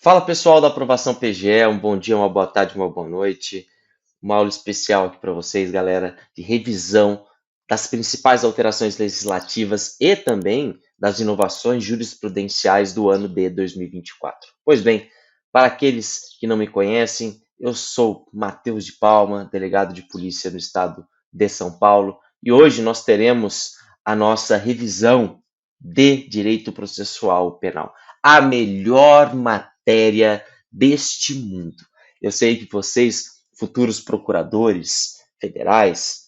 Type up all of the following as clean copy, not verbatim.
Fala pessoal da Aprovação PGE, um bom dia, uma boa tarde, uma boa noite. Uma aula especial aqui para vocês, galera, de revisão das principais alterações legislativas e também das inovações jurisprudenciais do ano de 2024. Pois bem, para aqueles que não me conhecem, eu sou Matheus de Palma, delegado de polícia no estado de São Paulo, e hoje nós teremos a nossa revisão de direito processual penal, a melhor matéria deste mundo. Eu sei que vocês, futuros procuradores federais,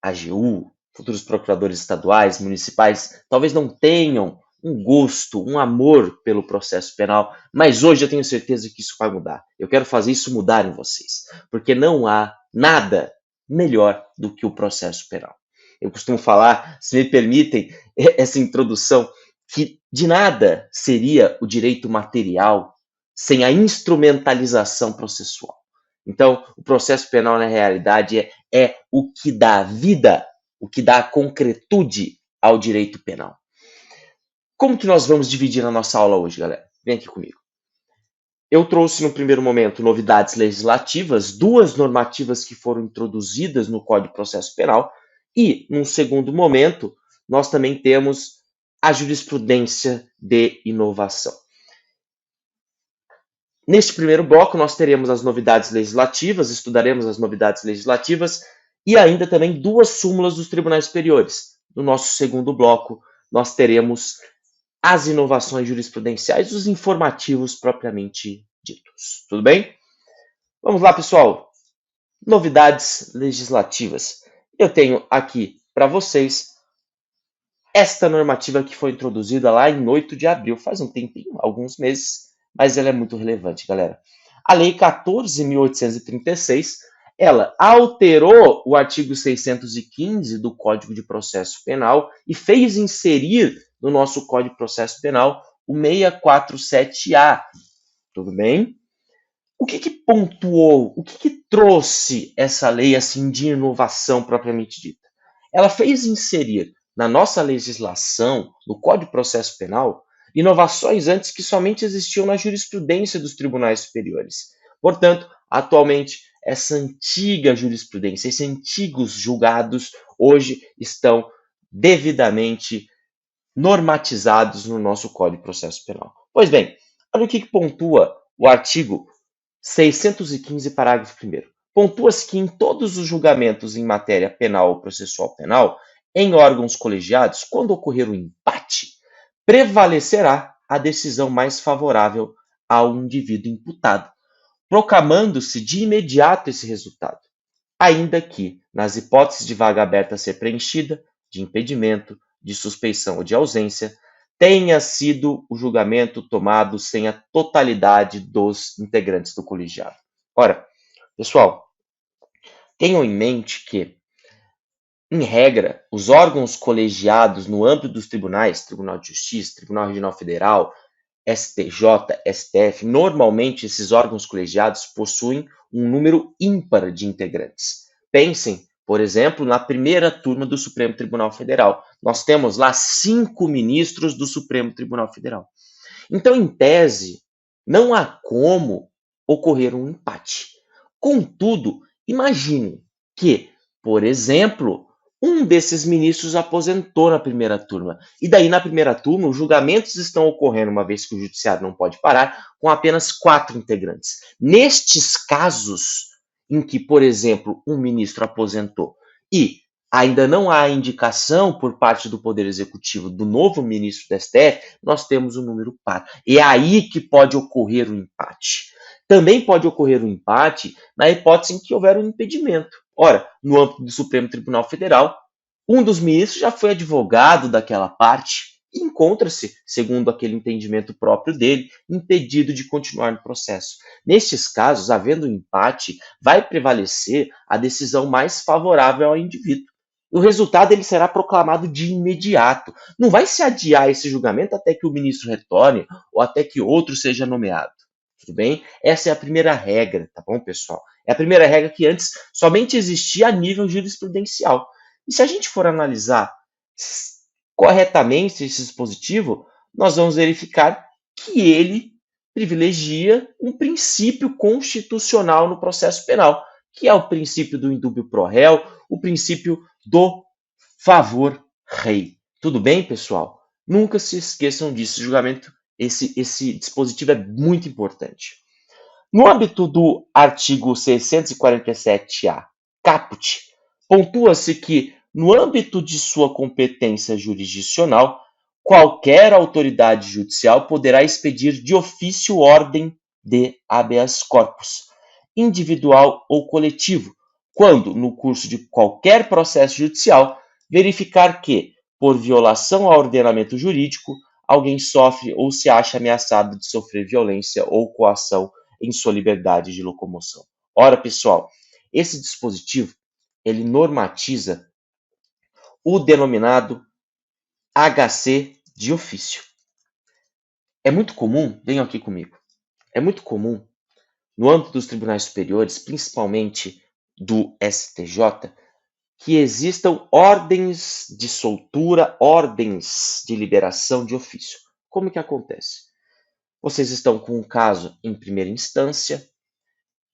AGU, futuros procuradores estaduais, municipais, talvez não tenham um gosto, um amor pelo processo penal, mas hoje eu tenho certeza que isso vai mudar. Eu quero fazer isso mudar em vocês, porque não há nada melhor do que o processo penal. Eu costumo falar, se me permitem, essa introdução, que de nada seria o direito material sem a instrumentalização processual. Então, o processo penal, na realidade, é o que dá vida, o que dá concretude ao direito penal. Como que nós vamos dividir a nossa aula hoje, galera? Vem aqui comigo. Eu trouxe, no primeiro momento, novidades legislativas, duas normativas que foram introduzidas no Código de Processo Penal, e, num segundo momento, nós também temos a jurisprudência de inovação. Neste primeiro bloco, nós teremos as novidades legislativas, estudaremos as novidades legislativas e ainda também duas súmulas dos tribunais superiores. No nosso segundo bloco, nós teremos as inovações jurisprudenciais, os informativos propriamente ditos. Tudo bem? Vamos lá, pessoal. Novidades legislativas. Eu tenho aqui para vocês esta normativa que foi introduzida lá em 8 de abril, faz um tempinho, alguns meses, mas ela é muito relevante, galera. A Lei 14.836, ela alterou o artigo 615 do Código de Processo Penal e fez inserir no nosso Código de Processo Penal o 647-A. Tudo bem? O que pontuou, o que trouxe essa lei assim de inovação propriamente dita? Ela fez inserir na nossa legislação, no Código de Processo Penal, inovações antes que somente existiam na jurisprudência dos tribunais superiores. Portanto, atualmente, essa antiga jurisprudência, esses antigos julgados, hoje estão devidamente normatizados no nosso Código de Processo Penal. Pois bem, olha o que pontua o artigo 615, parágrafo 1º. Pontua-se que em todos os julgamentos em matéria penal ou processual penal, em órgãos colegiados, quando ocorrer o empate, prevalecerá a decisão mais favorável ao indivíduo imputado, proclamando-se de imediato esse resultado, ainda que, nas hipóteses de vaga aberta a ser preenchida, de impedimento, de suspeição ou de ausência, tenha sido o julgamento tomado sem a totalidade dos integrantes do colegiado. Ora, pessoal, tenham em mente que, em regra, os órgãos colegiados no âmbito dos tribunais, Tribunal de Justiça, Tribunal Regional Federal, STJ, STF, normalmente esses órgãos colegiados possuem um número ímpar de integrantes. Pensem, por exemplo, na primeira turma do Supremo Tribunal Federal. Nós temos lá 5 ministros do Supremo Tribunal Federal. Então, em tese, não há como ocorrer um empate. Contudo, imagine que, por exemplo, um desses ministros aposentou na primeira turma. E daí, na primeira turma, os julgamentos estão ocorrendo, uma vez que o judiciário não pode parar, com apenas 4 integrantes. Nestes casos em que, por exemplo, um ministro aposentou e ainda não há indicação por parte do Poder Executivo do novo ministro da STF, nós temos um número par. E é aí que pode ocorrer o empate. Também pode ocorrer um empate na hipótese em que houver um impedimento. Ora, no âmbito do Supremo Tribunal Federal, um dos ministros já foi advogado daquela parte e encontra-se, segundo aquele entendimento próprio dele, impedido de continuar no processo. Nestes casos, havendo um empate, vai prevalecer a decisão mais favorável ao indivíduo. O resultado ele será proclamado de imediato. Não vai se adiar esse julgamento até que o ministro retorne ou até que outro seja nomeado. Tudo bem? Essa é a primeira regra, tá bom, pessoal? É a primeira regra que antes somente existia a nível jurisprudencial. E se a gente for analisar corretamente esse dispositivo, nós vamos verificar que ele privilegia um princípio constitucional no processo penal, que é o princípio do indúbio pro réu, o princípio do favor rei. Tudo bem, pessoal? Nunca se esqueçam disso. Julgamento, esse dispositivo é muito importante. No âmbito do artigo 647-A, caput, pontua-se que, no âmbito de sua competência jurisdicional, qualquer autoridade judicial poderá expedir de ofício ordem de habeas corpus, individual ou coletivo, quando, no curso de qualquer processo judicial, verificar que, por violação ao ordenamento jurídico, alguém sofre ou se acha ameaçado de sofrer violência ou coação em sua liberdade de locomoção. Ora, pessoal, esse dispositivo ele normatiza o denominado HC de ofício. É muito comum, venham aqui comigo, é muito comum no âmbito dos tribunais superiores, principalmente do STJ, que existam ordens de soltura, ordens de liberação de ofício. Como que acontece? Vocês estão com um caso em primeira instância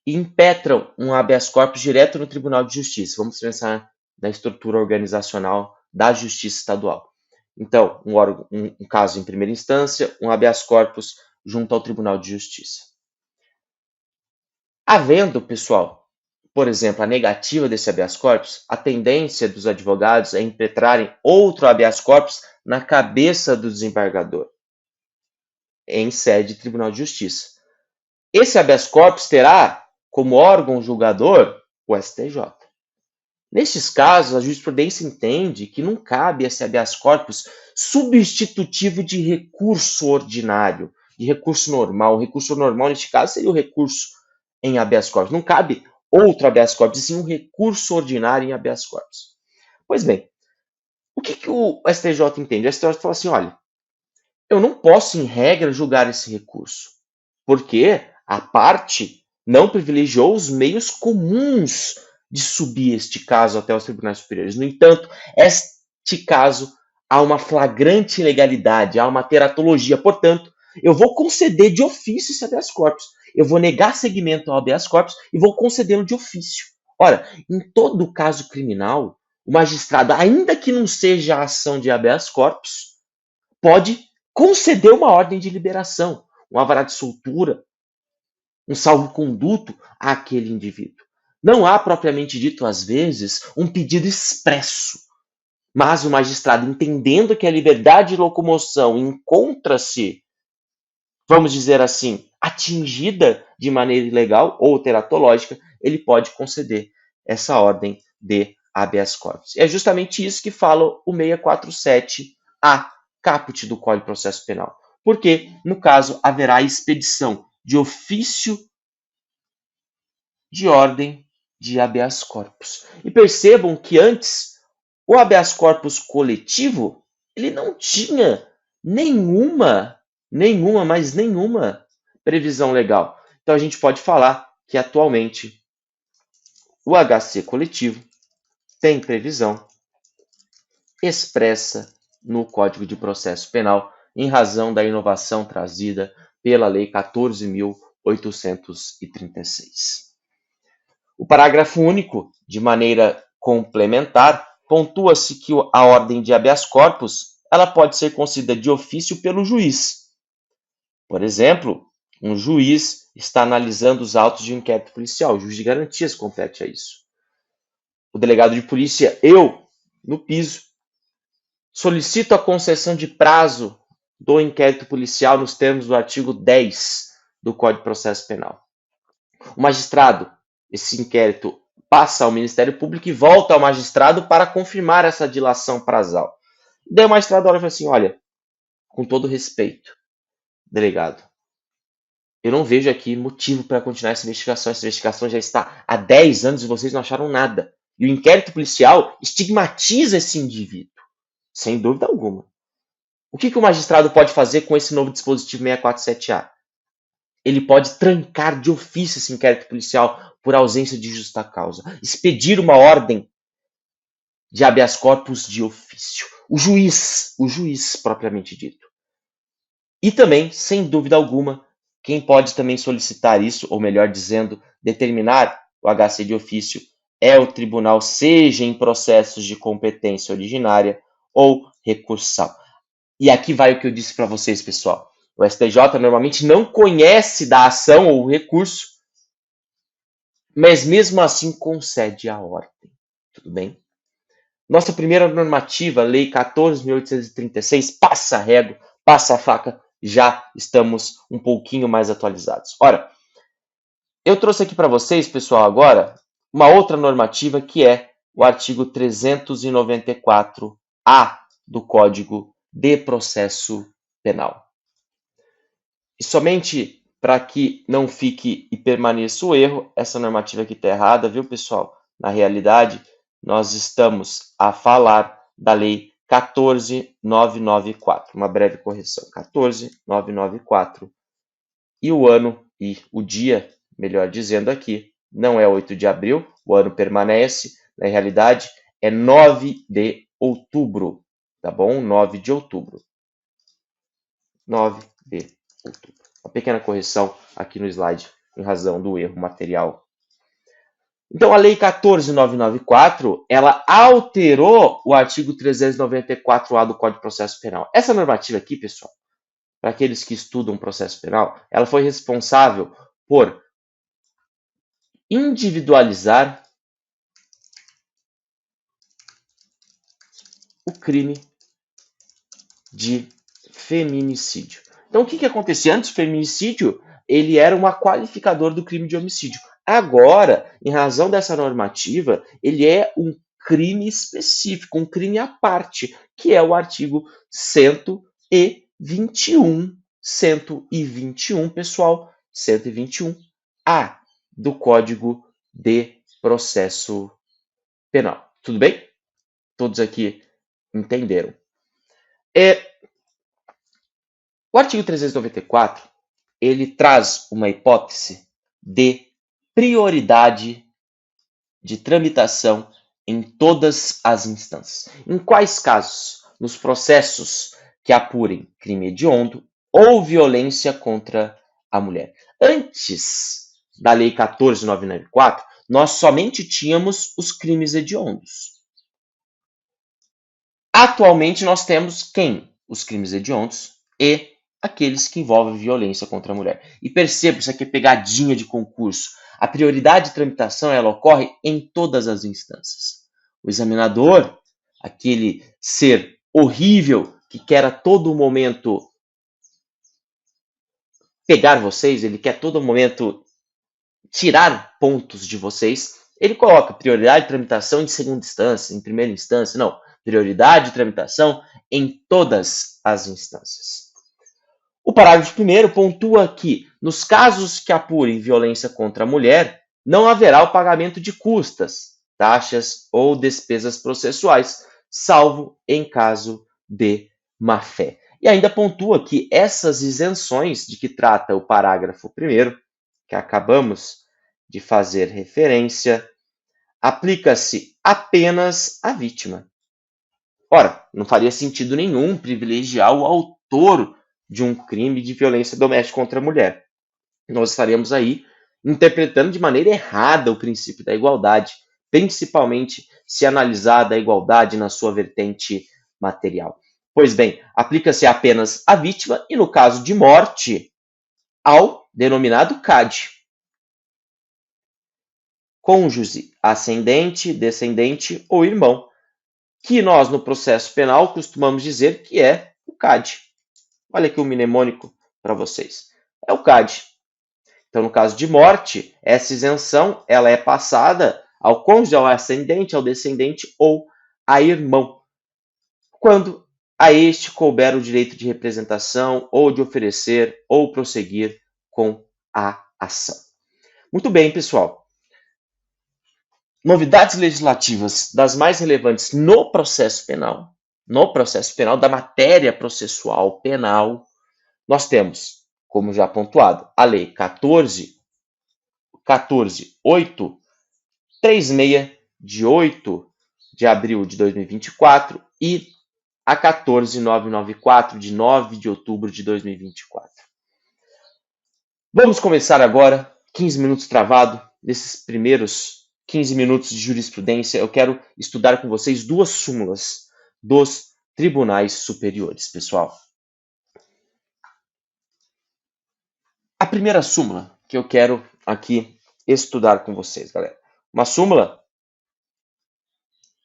e impetram um habeas corpus direto no Tribunal de Justiça. Vamos pensar na estrutura organizacional da Justiça Estadual. Então, um caso em primeira instância, um habeas corpus junto ao Tribunal de Justiça. Havendo, pessoal, por exemplo, a negativa desse habeas corpus, a tendência dos advogados é impetrarem outro habeas corpus na cabeça do desembargador, em sede de Tribunal de Justiça. Esse habeas corpus terá como órgão julgador o STJ. Nestes casos, a jurisprudência entende que não cabe esse habeas corpus substitutivo de recurso ordinário, de recurso normal. O recurso normal, neste caso, seria o recurso em habeas corpus. Não cabe outro habeas corpus, e sim um recurso ordinário em habeas corpus. Pois bem, o que o STJ entende? O STJ fala assim, olha, eu não posso, em regra, julgar esse recurso, porque a parte não privilegiou os meios comuns de subir este caso até os tribunais superiores. No entanto, este caso há uma flagrante ilegalidade, há uma teratologia. Portanto, eu vou conceder de ofício esse habeas corpus. Eu vou negar seguimento ao habeas corpus e vou concedê-lo de ofício. Ora, em todo caso criminal, o magistrado, ainda que não seja a ação de habeas corpus, pode conceder uma ordem de liberação, um alvará de soltura, um salvo-conduto àquele indivíduo. Não há, propriamente dito, às vezes, um pedido expresso, mas o magistrado, entendendo que a liberdade de locomoção encontra-se, vamos dizer assim, atingida de maneira ilegal ou teratológica, ele pode conceder essa ordem de habeas corpus. É justamente isso que fala o 647-A, caput do Código de Processo Penal. Porque, no caso, haverá expedição de ofício de ordem de habeas corpus. E percebam que antes o habeas corpus coletivo ele não tinha mas nenhuma previsão legal. Então a gente pode falar que atualmente o HC coletivo tem previsão expressa no Código de Processo Penal em razão da inovação trazida pela Lei 14.836. O parágrafo único, de maneira complementar, pontua-se que a ordem de habeas corpus ela pode ser concedida de ofício pelo juiz. Por exemplo, um juiz está analisando os autos de inquérito policial, o juiz de garantias compete a isso. O delegado de polícia, eu, no piso, solicito a concessão de prazo do inquérito policial nos termos do artigo 10 do Código de Processo Penal. O magistrado, esse inquérito passa ao Ministério Público e volta ao magistrado para confirmar essa dilação prazal. Daí o magistrado olha e fala assim, olha, com todo respeito, delegado, eu não vejo aqui motivo para continuar essa investigação já está há 10 anos e vocês não acharam nada. E o inquérito policial estigmatiza esse indivíduo, sem dúvida alguma. O que o magistrado pode fazer com esse novo dispositivo 647-A? Ele pode trancar de ofício esse inquérito policial por ausência de justa causa, expedir uma ordem de habeas corpus de ofício. O juiz propriamente dito. E também, sem dúvida alguma, Quem pode também solicitar isso, ou melhor dizendo, determinar o HC de ofício, é o tribunal, seja em processos de competência originária ou recursal. E aqui vai o que eu disse para vocês, pessoal. O STJ normalmente não conhece da ação ou recurso, mas mesmo assim concede a ordem. Tudo bem? Nossa primeira normativa, Lei 14.836, passa a régua, passa a faca, já estamos um pouquinho mais atualizados. Ora, eu trouxe aqui para vocês, pessoal, agora, uma outra normativa que é o artigo 394-A do Código de Processo Penal. E somente para que não fique e permaneça o erro, essa normativa aqui está errada, viu, pessoal? Na realidade, nós estamos a falar da Lei 14.994, uma breve correção, 14.994, e o ano e o dia, melhor dizendo aqui, não é 8 de abril, o ano permanece, na realidade é 9 de outubro, tá bom? 9 de outubro. 9 de outubro. Uma pequena correção aqui no slide, em razão do erro material. Então, a Lei 14.994, ela alterou o artigo 394-A do Código de Processo Penal. Essa normativa aqui, pessoal, para aqueles que estudam processo penal, ela foi responsável por individualizar o crime de feminicídio. Então, o que acontecia? Antes, o feminicídio ele era um qualificador do crime de homicídio. Agora, em razão dessa normativa, ele é um crime específico, um crime à parte, que é o artigo 121. 121, pessoal, 121A do Código de Processo Penal. Tudo bem? Todos aqui entenderam. O artigo 394, ele traz uma hipótese de prioridade de tramitação em todas as instâncias. Em quais casos? Nos processos que apurem crime hediondo ou violência contra a mulher. Antes da Lei 14.994, nós somente tínhamos os crimes hediondos. Atualmente nós temos quem? Os crimes hediondos e aqueles que envolvem violência contra a mulher. E perceba, isso aqui é pegadinha de concurso. A prioridade de tramitação ela ocorre em todas as instâncias. O examinador, aquele ser horrível que quer a todo momento pegar vocês, ele quer a todo momento tirar pontos de vocês, ele coloca prioridade de tramitação em segunda instância, em primeira instância, não. Prioridade de tramitação em todas as instâncias. O parágrafo 1º pontua que, nos casos que apurem violência contra a mulher, não haverá o pagamento de custas, taxas ou despesas processuais, salvo em caso de má-fé. E ainda pontua que essas isenções de que trata o parágrafo 1º, que acabamos de fazer referência, aplica-se apenas à vítima. Ora, não faria sentido nenhum privilegiar o autor de um crime de violência doméstica contra a mulher. Nós estaríamos aí interpretando de maneira errada o princípio da igualdade, principalmente se analisada a igualdade na sua vertente material. Pois bem, aplica-se apenas à vítima e, no caso de morte, ao denominado CAD. Cônjuge, ascendente, descendente ou irmão, que nós no processo penal costumamos dizer que é o CAD. Olha aqui o mnemônico para vocês. É o CAD. Então, no caso de morte, essa isenção ela é passada ao cônjuge, ao ascendente, ao descendente ou a irmão, quando a este couber o direito de representação ou de oferecer ou prosseguir com a ação. Muito bem, pessoal. Novidades legislativas das mais relevantes no processo penal, da matéria processual penal, nós temos, como já pontuado, a Lei 14.836, de 8 de abril de 2024, e a 14.994, de 9 de outubro de 2024. Vamos começar agora, 15 minutos travado. Nesses primeiros 15 minutos de jurisprudência, eu quero estudar com vocês duas súmulas dos tribunais superiores, pessoal. A primeira súmula que eu quero aqui estudar com vocês, galera. Uma súmula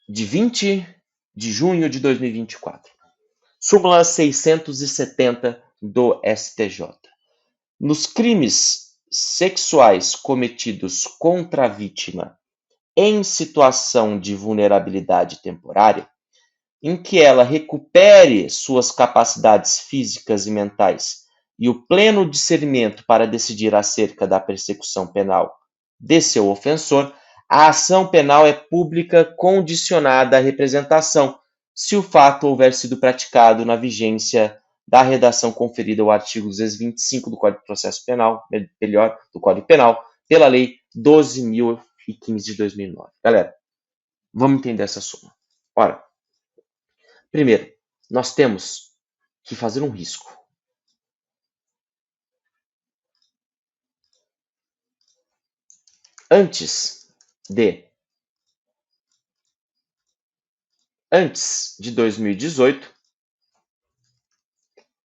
de 20 de junho de 2024. Súmula 670 do STJ. Nos crimes sexuais cometidos contra a vítima em situação de vulnerabilidade temporária, em que ela recupere suas capacidades físicas e mentais e o pleno discernimento para decidir acerca da persecução penal de seu ofensor, a ação penal é pública condicionada à representação, se o fato houver sido praticado na vigência da redação conferida ao artigo 225 do Código de Processo Penal, melhor, do Código Penal, pela Lei 12.015 de 2009. Galera, vamos entender essa súmula. Ora, primeiro, nós temos que fazer um risco. Antes de 2018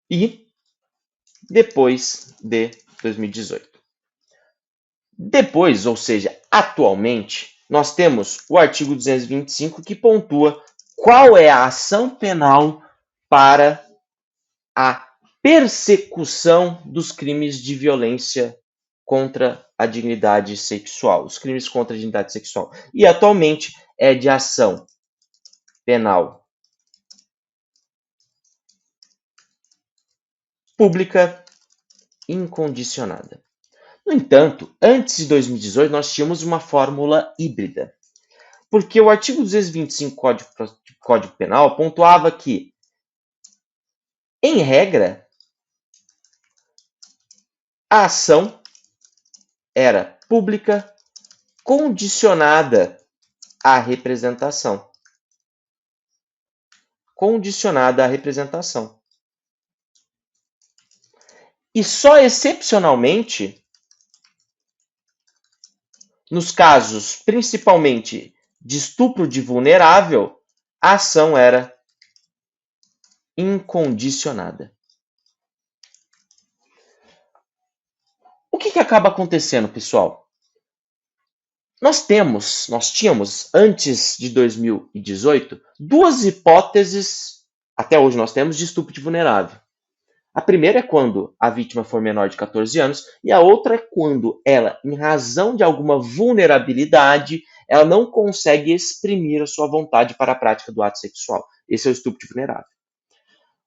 e depois de 2018. Depois, ou seja, atualmente, nós temos o artigo 225 que pontua qual é a ação penal para a persecução dos crimes de violência contra a dignidade sexual, os crimes contra a dignidade sexual. E atualmente é de ação penal pública incondicionada. No entanto, antes de 2018, nós tínhamos uma fórmula híbrida, porque o artigo 225 do Código Penal pontuava que, em regra, a ação era pública condicionada à representação. Condicionada à representação. E só excepcionalmente, nos casos principalmente de estupro de vulnerável, a ação era incondicionada. O que acaba acontecendo, pessoal? Nós tínhamos, antes de 2018, duas hipóteses, até hoje nós temos, de estupro de vulnerável. A primeira é quando a vítima for menor de 14 anos, e a outra é quando ela, em razão de alguma vulnerabilidade, ela não consegue exprimir a sua vontade para a prática do ato sexual. Esse é o estupro de vulnerável.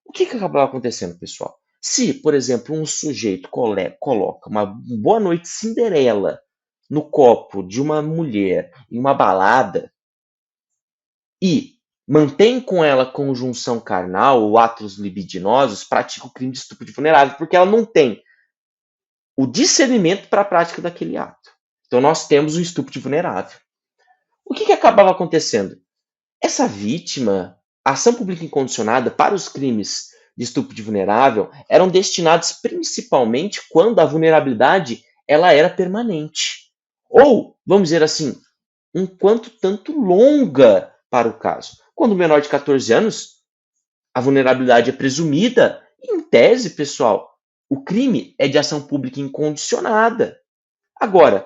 O que acaba acontecendo, pessoal? Se, por exemplo, um sujeito coloca uma Boa Noite Cinderela no copo de uma mulher em uma balada e mantém com ela conjunção carnal ou atos libidinosos, pratica o crime de estupro de vulnerável, porque ela não tem o discernimento para a prática daquele ato. Então nós temos o estupro de vulnerável. O que acabava acontecendo? Essa vítima, a ação pública incondicionada para os crimes de estupro de vulnerável eram destinados principalmente quando a vulnerabilidade ela era permanente. Ou, vamos dizer assim, um quanto tanto longa para o caso. Quando menor de 14 anos, a vulnerabilidade é presumida. E, em tese, pessoal, o crime é de ação pública incondicionada. Agora,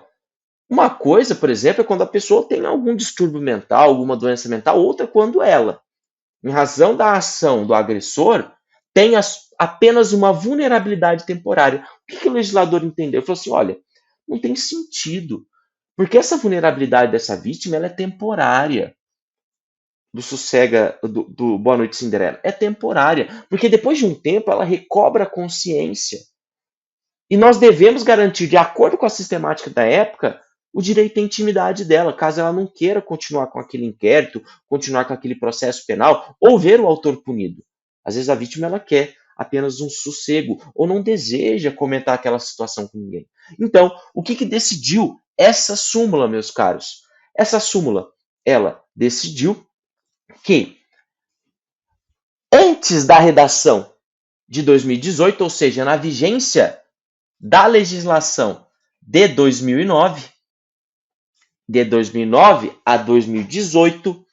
uma coisa, por exemplo, é quando a pessoa tem algum distúrbio mental, alguma doença mental, outra quando ela, em razão da ação do agressor, tem apenas uma vulnerabilidade temporária. O que o legislador entendeu? Ele falou assim, olha, não tem sentido, porque essa vulnerabilidade dessa vítima ela é temporária. Do Boa Noite Cinderela. É temporária, porque depois de um tempo ela recobra a consciência. E nós devemos garantir, de acordo com a sistemática da época, o direito à intimidade dela, caso ela não queira continuar com aquele inquérito, continuar com aquele processo penal, ou ver o autor punido. Às vezes a vítima ela quer apenas um sossego, ou não deseja comentar aquela situação com ninguém. Então, o que decidiu essa súmula, meus caros? Essa súmula, ela decidiu que, antes da redação de 2018, ou seja, na vigência da legislação de 2009, a 2018,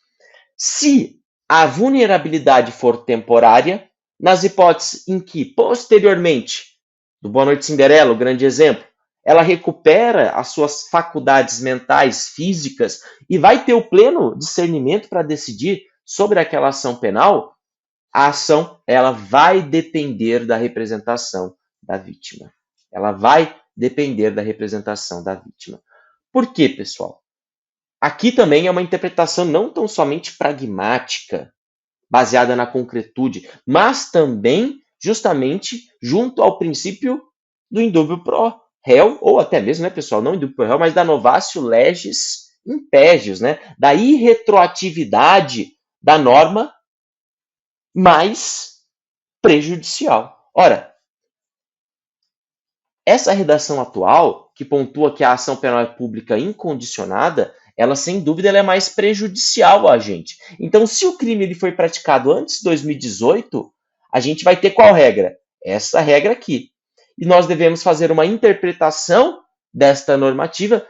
se a vulnerabilidade for temporária, nas hipóteses em que, posteriormente, do Boa Noite Cinderela, o grande exemplo, ela recupera as suas faculdades mentais, físicas, e vai ter o pleno discernimento para decidir sobre aquela ação penal, a ação ela vai depender da representação da vítima. Ela vai depender da representação da vítima. Por quê, pessoal? Aqui também é uma interpretação não tão somente pragmática, baseada na concretude, mas também justamente junto ao princípio do indubio pro réu, ou até mesmo, né, pessoal, não indubio pro réu, mas da novatio legis impégios, né, da irretroatividade da norma mais prejudicial. Ora, essa redação atual, que pontua que a ação penal é pública incondicionada, ela sem dúvida ela é mais prejudicial a gente. Então, se o crime ele foi praticado antes de 2018, a gente vai ter qual regra? Essa regra aqui. E nós devemos fazer uma interpretação desta normativa,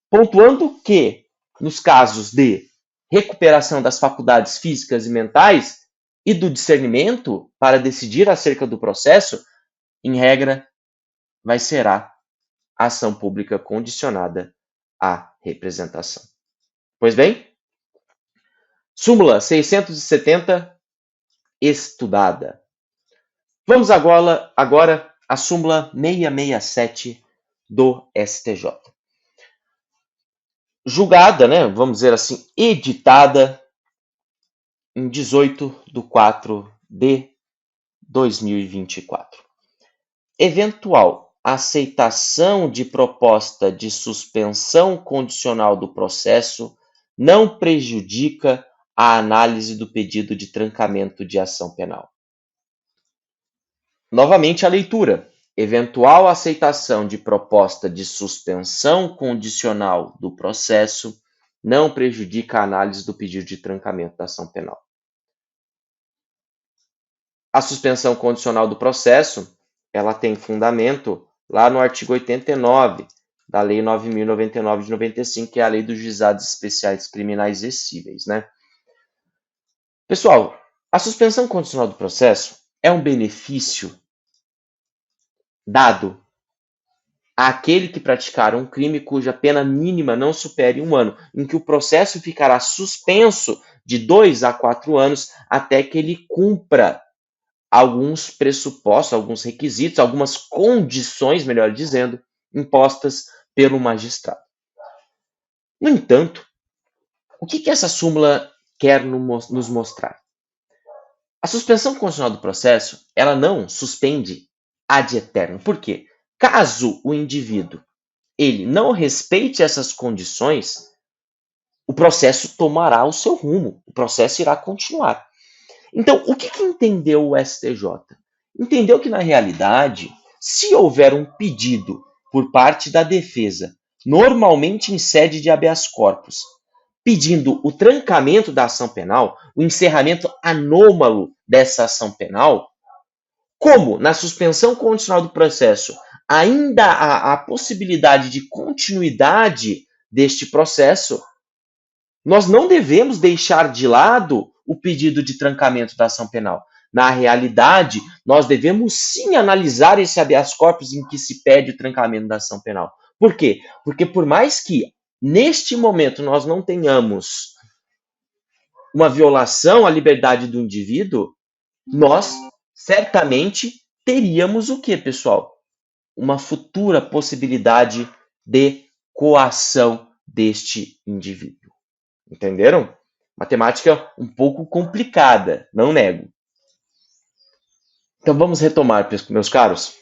pontuando que, nos casos de recuperação das faculdades físicas e mentais e do discernimento para decidir acerca do processo, em regra, vai ser a ação pública condicionada à representação. Pois bem, súmula 670 estudada. Vamos agora à súmula 667 do STJ. Julgada, né, vamos dizer assim, editada em 18/4 de 2024. Eventual aceitação de proposta de suspensão condicional do processo não prejudica a análise do pedido de trancamento de ação penal. Novamente a leitura. Eventual aceitação de proposta de suspensão condicional do processo não prejudica a análise do pedido de trancamento da ação penal. A suspensão condicional do processo, ela tem fundamento lá no artigo 89 da Lei 9.099 de 95, que é a Lei dos Juizados Especiais Criminais e Cíveis, né? Pessoal, a suspensão condicional do processo é um benefício dado àquele que praticar um crime cuja pena mínima não supere 1 ano, em que o processo ficará suspenso de 2 a 4 anos até que ele cumpra alguns pressupostos, alguns requisitos, algumas condições, melhor dizendo, impostas pelo magistrado. No entanto, o que essa súmula quer nos mostrar? A suspensão condicional do processo, ela não suspende ad eterno. Por quê? Caso o indivíduo ele não respeite essas condições, o processo tomará o seu rumo, o processo irá continuar. Então, o que entendeu o STJ? Entendeu que, na realidade, se houver um pedido por parte da defesa, normalmente em sede de habeas corpus, pedindo o trancamento da ação penal, o encerramento anômalo dessa ação penal, como na suspensão condicional do processo ainda há a possibilidade de continuidade deste processo, nós não devemos deixar de lado o pedido de trancamento da ação penal. Na realidade, nós devemos sim analisar esse habeas corpus em que se pede o trancamento da ação penal. Por quê? Porque por mais que neste momento nós não tenhamos uma violação à liberdade do indivíduo, nós certamente teríamos o que, pessoal? Uma futura possibilidade de coação deste indivíduo. Entenderam? Matemática um pouco complicada, não nego. Então vamos retomar, meus caros.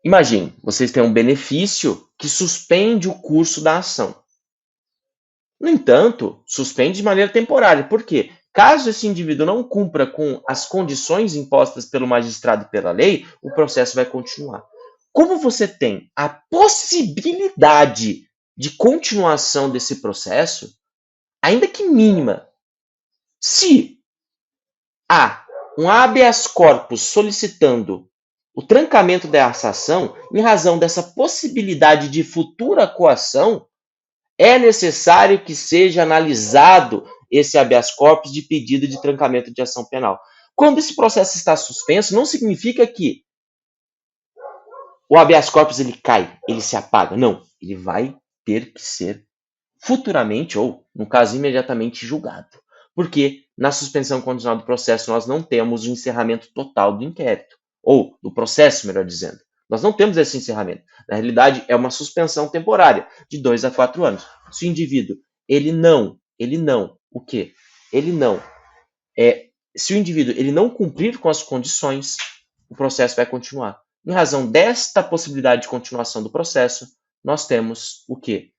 Imagine, vocês têm um benefício que suspende o curso da ação. No entanto, suspende de maneira temporária. Por quê? Caso esse indivíduo não cumpra com as condições impostas pelo magistrado e pela lei, o processo vai continuar. Como você tem a possibilidade de continuação desse processo, ainda que mínima, se há um habeas corpus solicitando o trancamento dessa ação, em razão dessa possibilidade de futura coação, é necessário que seja analisado esse habeas corpus de pedido de trancamento de ação penal. Quando esse processo está suspenso, não significa que o habeas corpus ele cai, ele se apaga. Não, ele vai ter que ser futuramente, ou no caso imediatamente, julgado. Porque na suspensão condicional do processo nós não temos o encerramento total do inquérito, ou do processo, melhor dizendo. Nós não temos esse encerramento. Na realidade, é uma suspensão temporária de 2 a 4 anos. Se o indivíduo, o quê? Se o indivíduo ele não cumprir com as condições, o processo vai continuar. Em razão desta possibilidade de continuação do processo, nós temos o quê?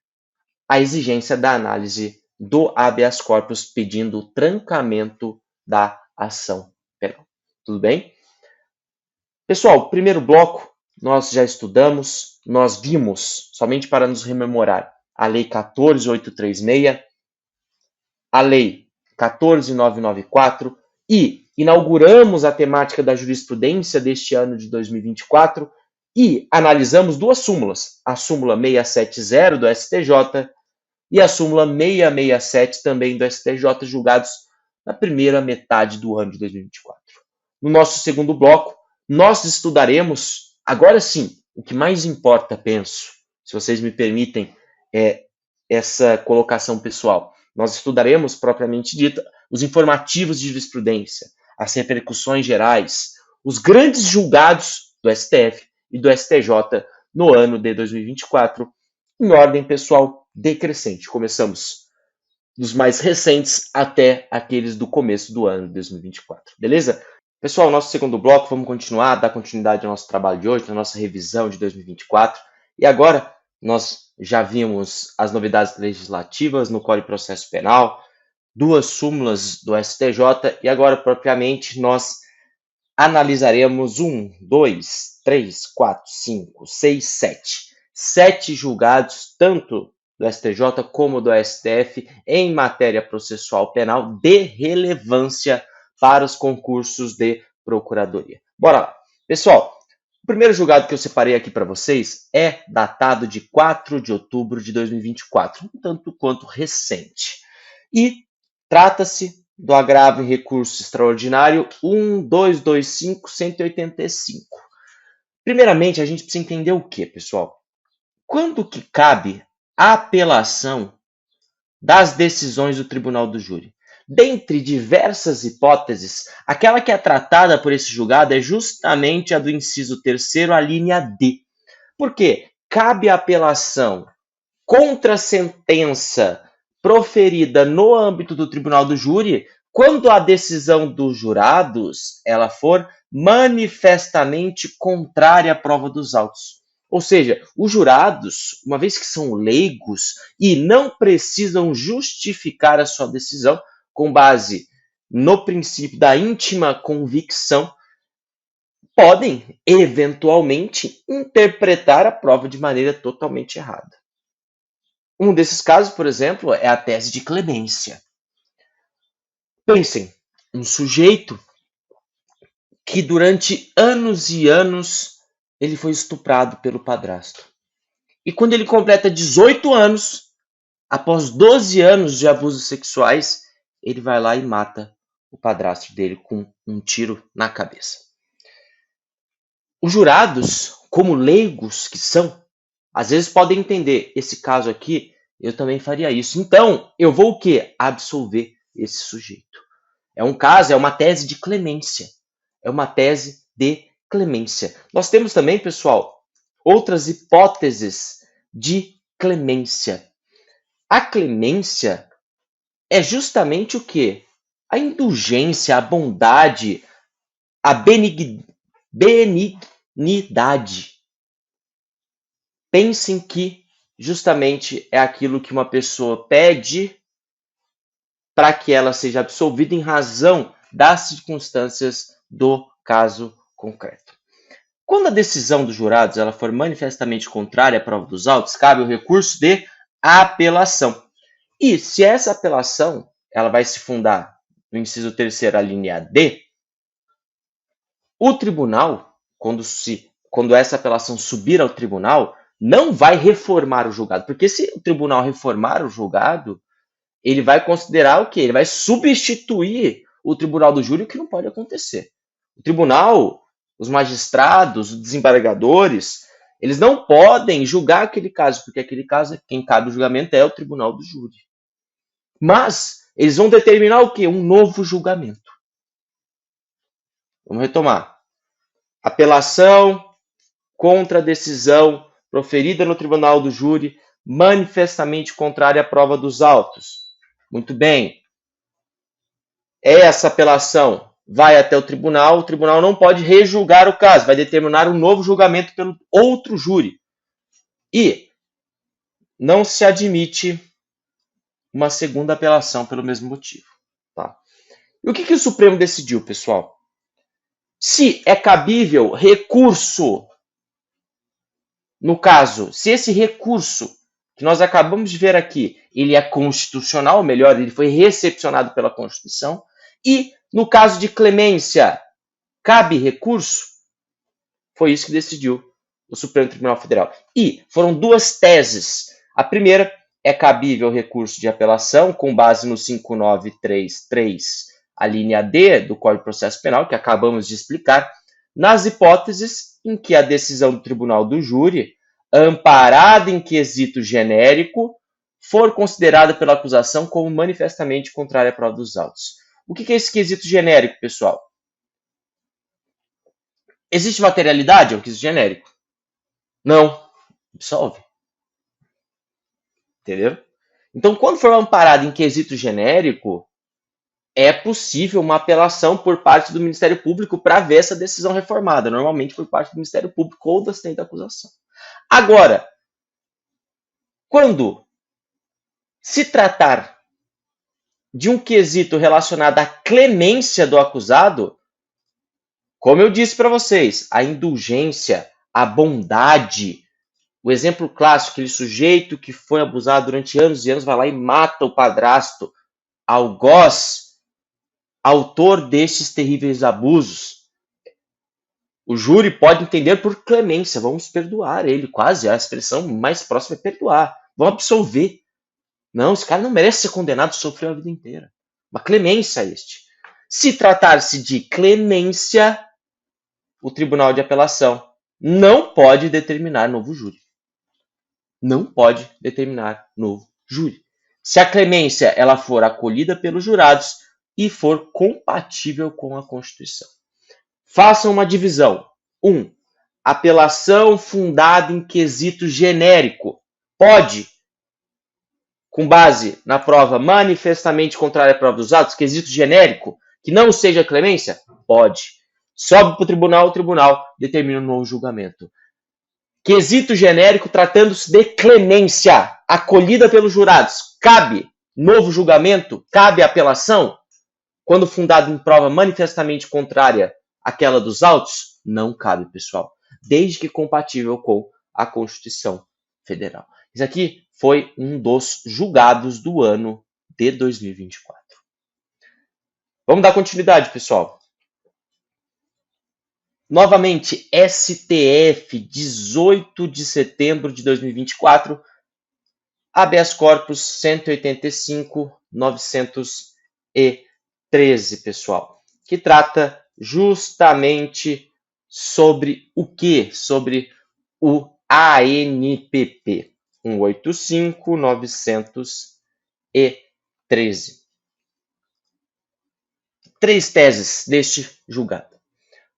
A exigência da análise do habeas corpus pedindo o trancamento da ação penal. Tudo bem? Pessoal, primeiro bloco nós já estudamos, nós vimos, somente para nos rememorar, a Lei 14.836, a Lei 14.994 e inauguramos a temática da jurisprudência deste ano de 2024 e analisamos duas súmulas, a súmula 670 do STJ e a súmula 667 também do STJ, julgados na primeira metade do ano de 2024. No nosso segundo bloco, nós estudaremos, agora sim, o que mais importa, penso, se vocês me permitem essa colocação pessoal. Nós estudaremos, propriamente dita, os informativos de jurisprudência, as repercussões gerais, os grandes julgados do STF e do STJ no ano de 2024, em ordem, pessoal, decrescente. Começamos dos mais recentes até aqueles do começo do ano de 2024, beleza? Pessoal, nosso segundo bloco, vamos continuar, dar continuidade ao nosso trabalho de hoje, na nossa revisão de 2024. E agora, nós já vimos as novidades legislativas no Código de Processo Penal, duas súmulas do STJ, e agora, propriamente, nós analisaremos 7 julgados, tanto do STJ como do STF, em matéria processual penal de relevância para os concursos de procuradoria. Bora lá. Pessoal, o primeiro julgado que eu separei aqui para vocês é datado de 4 de outubro de 2024, um tanto quanto recente. E trata-se do agravo em recurso extraordinário 1225-185. Primeiramente, a gente precisa entender o que, pessoal? Quando que cabe a apelação das decisões do Tribunal do Júri? Dentre diversas hipóteses, aquela que é tratada por esse julgado é justamente a do inciso 3º, a linha D. Por quê? Cabe a apelação contra a sentença proferida no âmbito do Tribunal do Júri quando a decisão dos jurados ela for manifestamente contrária à prova dos autos. Ou seja, os jurados, uma vez que são leigos e não precisam justificar a sua decisão com base no princípio da íntima convicção, podem, eventualmente, interpretar a prova de maneira totalmente errada. Um desses casos, por exemplo, é a tese de clemência. Pensem, um sujeito que durante anos e anos ele foi estuprado pelo padrasto. E quando ele completa 18 anos, após 12 anos de abusos sexuais, ele vai lá e mata o padrasto dele com um tiro na cabeça. Os jurados, como leigos que são, às vezes podem entender, esse caso aqui, eu também faria isso. Então, eu vou o quê? Absolver esse sujeito. É um caso, é uma tese de clemência. É uma tese de clemência. Nós temos também, pessoal, outras hipóteses de clemência. A clemência é justamente o quê? A indulgência, a bondade, a benignidade. Pensem que justamente é aquilo que uma pessoa pede para que ela seja absolvida em razão das circunstâncias do caso concreto. Quando a decisão dos jurados ela for manifestamente contrária à prova dos autos, cabe o recurso de apelação. E se essa apelação ela vai se fundar no inciso 3º, a linha D, o tribunal quando essa apelação subir ao tribunal, não vai reformar o julgado, porque se o tribunal reformar o julgado, ele vai considerar o quê? Ele vai substituir o tribunal do júri, o que não pode acontecer. O tribunal, os magistrados, os desembargadores, eles não podem julgar aquele caso, porque aquele caso, quem cabe o julgamento é o tribunal do júri. Mas eles vão determinar o quê? Um novo julgamento. Vamos retomar. Apelação contra a decisão proferida no tribunal do júri, manifestamente contrária à prova dos autos. Muito bem. Essa apelação vai até o tribunal não pode rejulgar o caso, vai determinar um novo julgamento pelo outro júri. E não se admite uma segunda apelação pelo mesmo motivo. Tá? E o que o Supremo decidiu, pessoal? Se é cabível recurso, no caso, se esse recurso que nós acabamos de ver aqui, ele é constitucional, ou melhor, ele foi recepcionado pela Constituição, e no caso de clemência, cabe recurso? Foi isso que decidiu o Supremo Tribunal Federal. E foram duas teses. A primeira é cabível recurso de apelação com base no 5933, a linha D do Código de Processo Penal, que acabamos de explicar, nas hipóteses em que a decisão do tribunal do júri, amparada em quesito genérico, for considerada pela acusação como manifestamente contrária à prova dos autos. O que é esse quesito genérico, pessoal? Existe materialidade? É um quesito genérico. Não. Absolve. Entendeu? Então, quando for amparado em quesito genérico, é possível uma apelação por parte do Ministério Público para ver essa decisão reformada, normalmente por parte do Ministério Público ou da assistente da acusação. Agora, quando se tratar de um quesito relacionado à clemência do acusado, como eu disse para vocês, a indulgência, a bondade, o exemplo clássico, aquele sujeito que foi abusado durante anos e anos, vai lá e mata o padrasto, algoz, autor destes terríveis abusos. O júri pode entender por clemência, vamos perdoar ele, quase a expressão mais próxima é perdoar, vamos absolver. Não, esse cara não merece ser condenado, sofreu a vida inteira. Uma clemência este. Se tratar-se de clemência, o Tribunal de Apelação não pode determinar novo júri. Não pode determinar novo júri. Se a clemência ela for acolhida pelos jurados e for compatível com a Constituição. Façam uma divisão. 1. Apelação fundada em quesito genérico. Pode, com base na prova manifestamente contrária à prova dos autos, quesito genérico, que não seja clemência? Pode. Sobe para o tribunal determina um novo julgamento. Quesito genérico tratando-se de clemência, acolhida pelos jurados. Cabe novo julgamento? Cabe apelação? Quando fundado em prova manifestamente contrária àquela dos autos? Não cabe, pessoal. Desde que compatível com a Constituição Federal. Isso aqui foi um dos julgados do ano de 2024. Vamos dar continuidade, pessoal. Novamente, STF, 18 de setembro de 2024, habeas corpus 185.913, pessoal, que trata justamente sobre o quê? Sobre o ANPP, 185.913. Três teses deste julgado.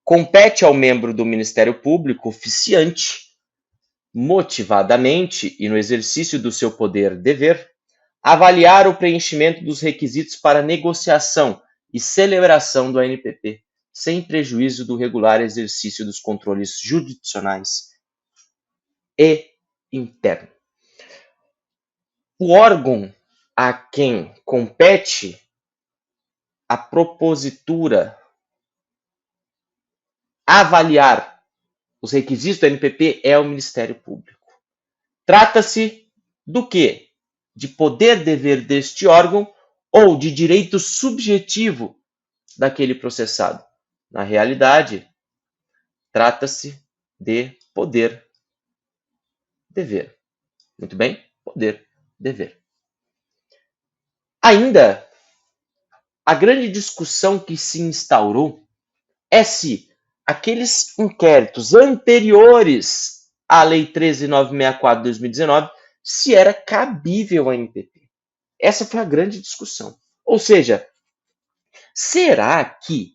Compete ao membro do Ministério Público oficiante, motivadamente e no exercício do seu poder-dever, avaliar o preenchimento dos requisitos para negociação e celebração do ANPP, sem prejuízo do regular exercício dos controles jurisdicionais e interno. O órgão a quem compete a propositura avaliar os requisitos do ANPP é o Ministério Público. Trata-se do quê? De poder-dever deste órgão ou de direito subjetivo daquele processado. Na realidade, Trata-se de poder, dever. Muito bem? Poder, dever. Ainda, a grande discussão que se instaurou é se aqueles inquéritos anteriores à Lei 13.964 de 2019, se era cabível a NPP. Essa foi a grande discussão. Ou seja, será que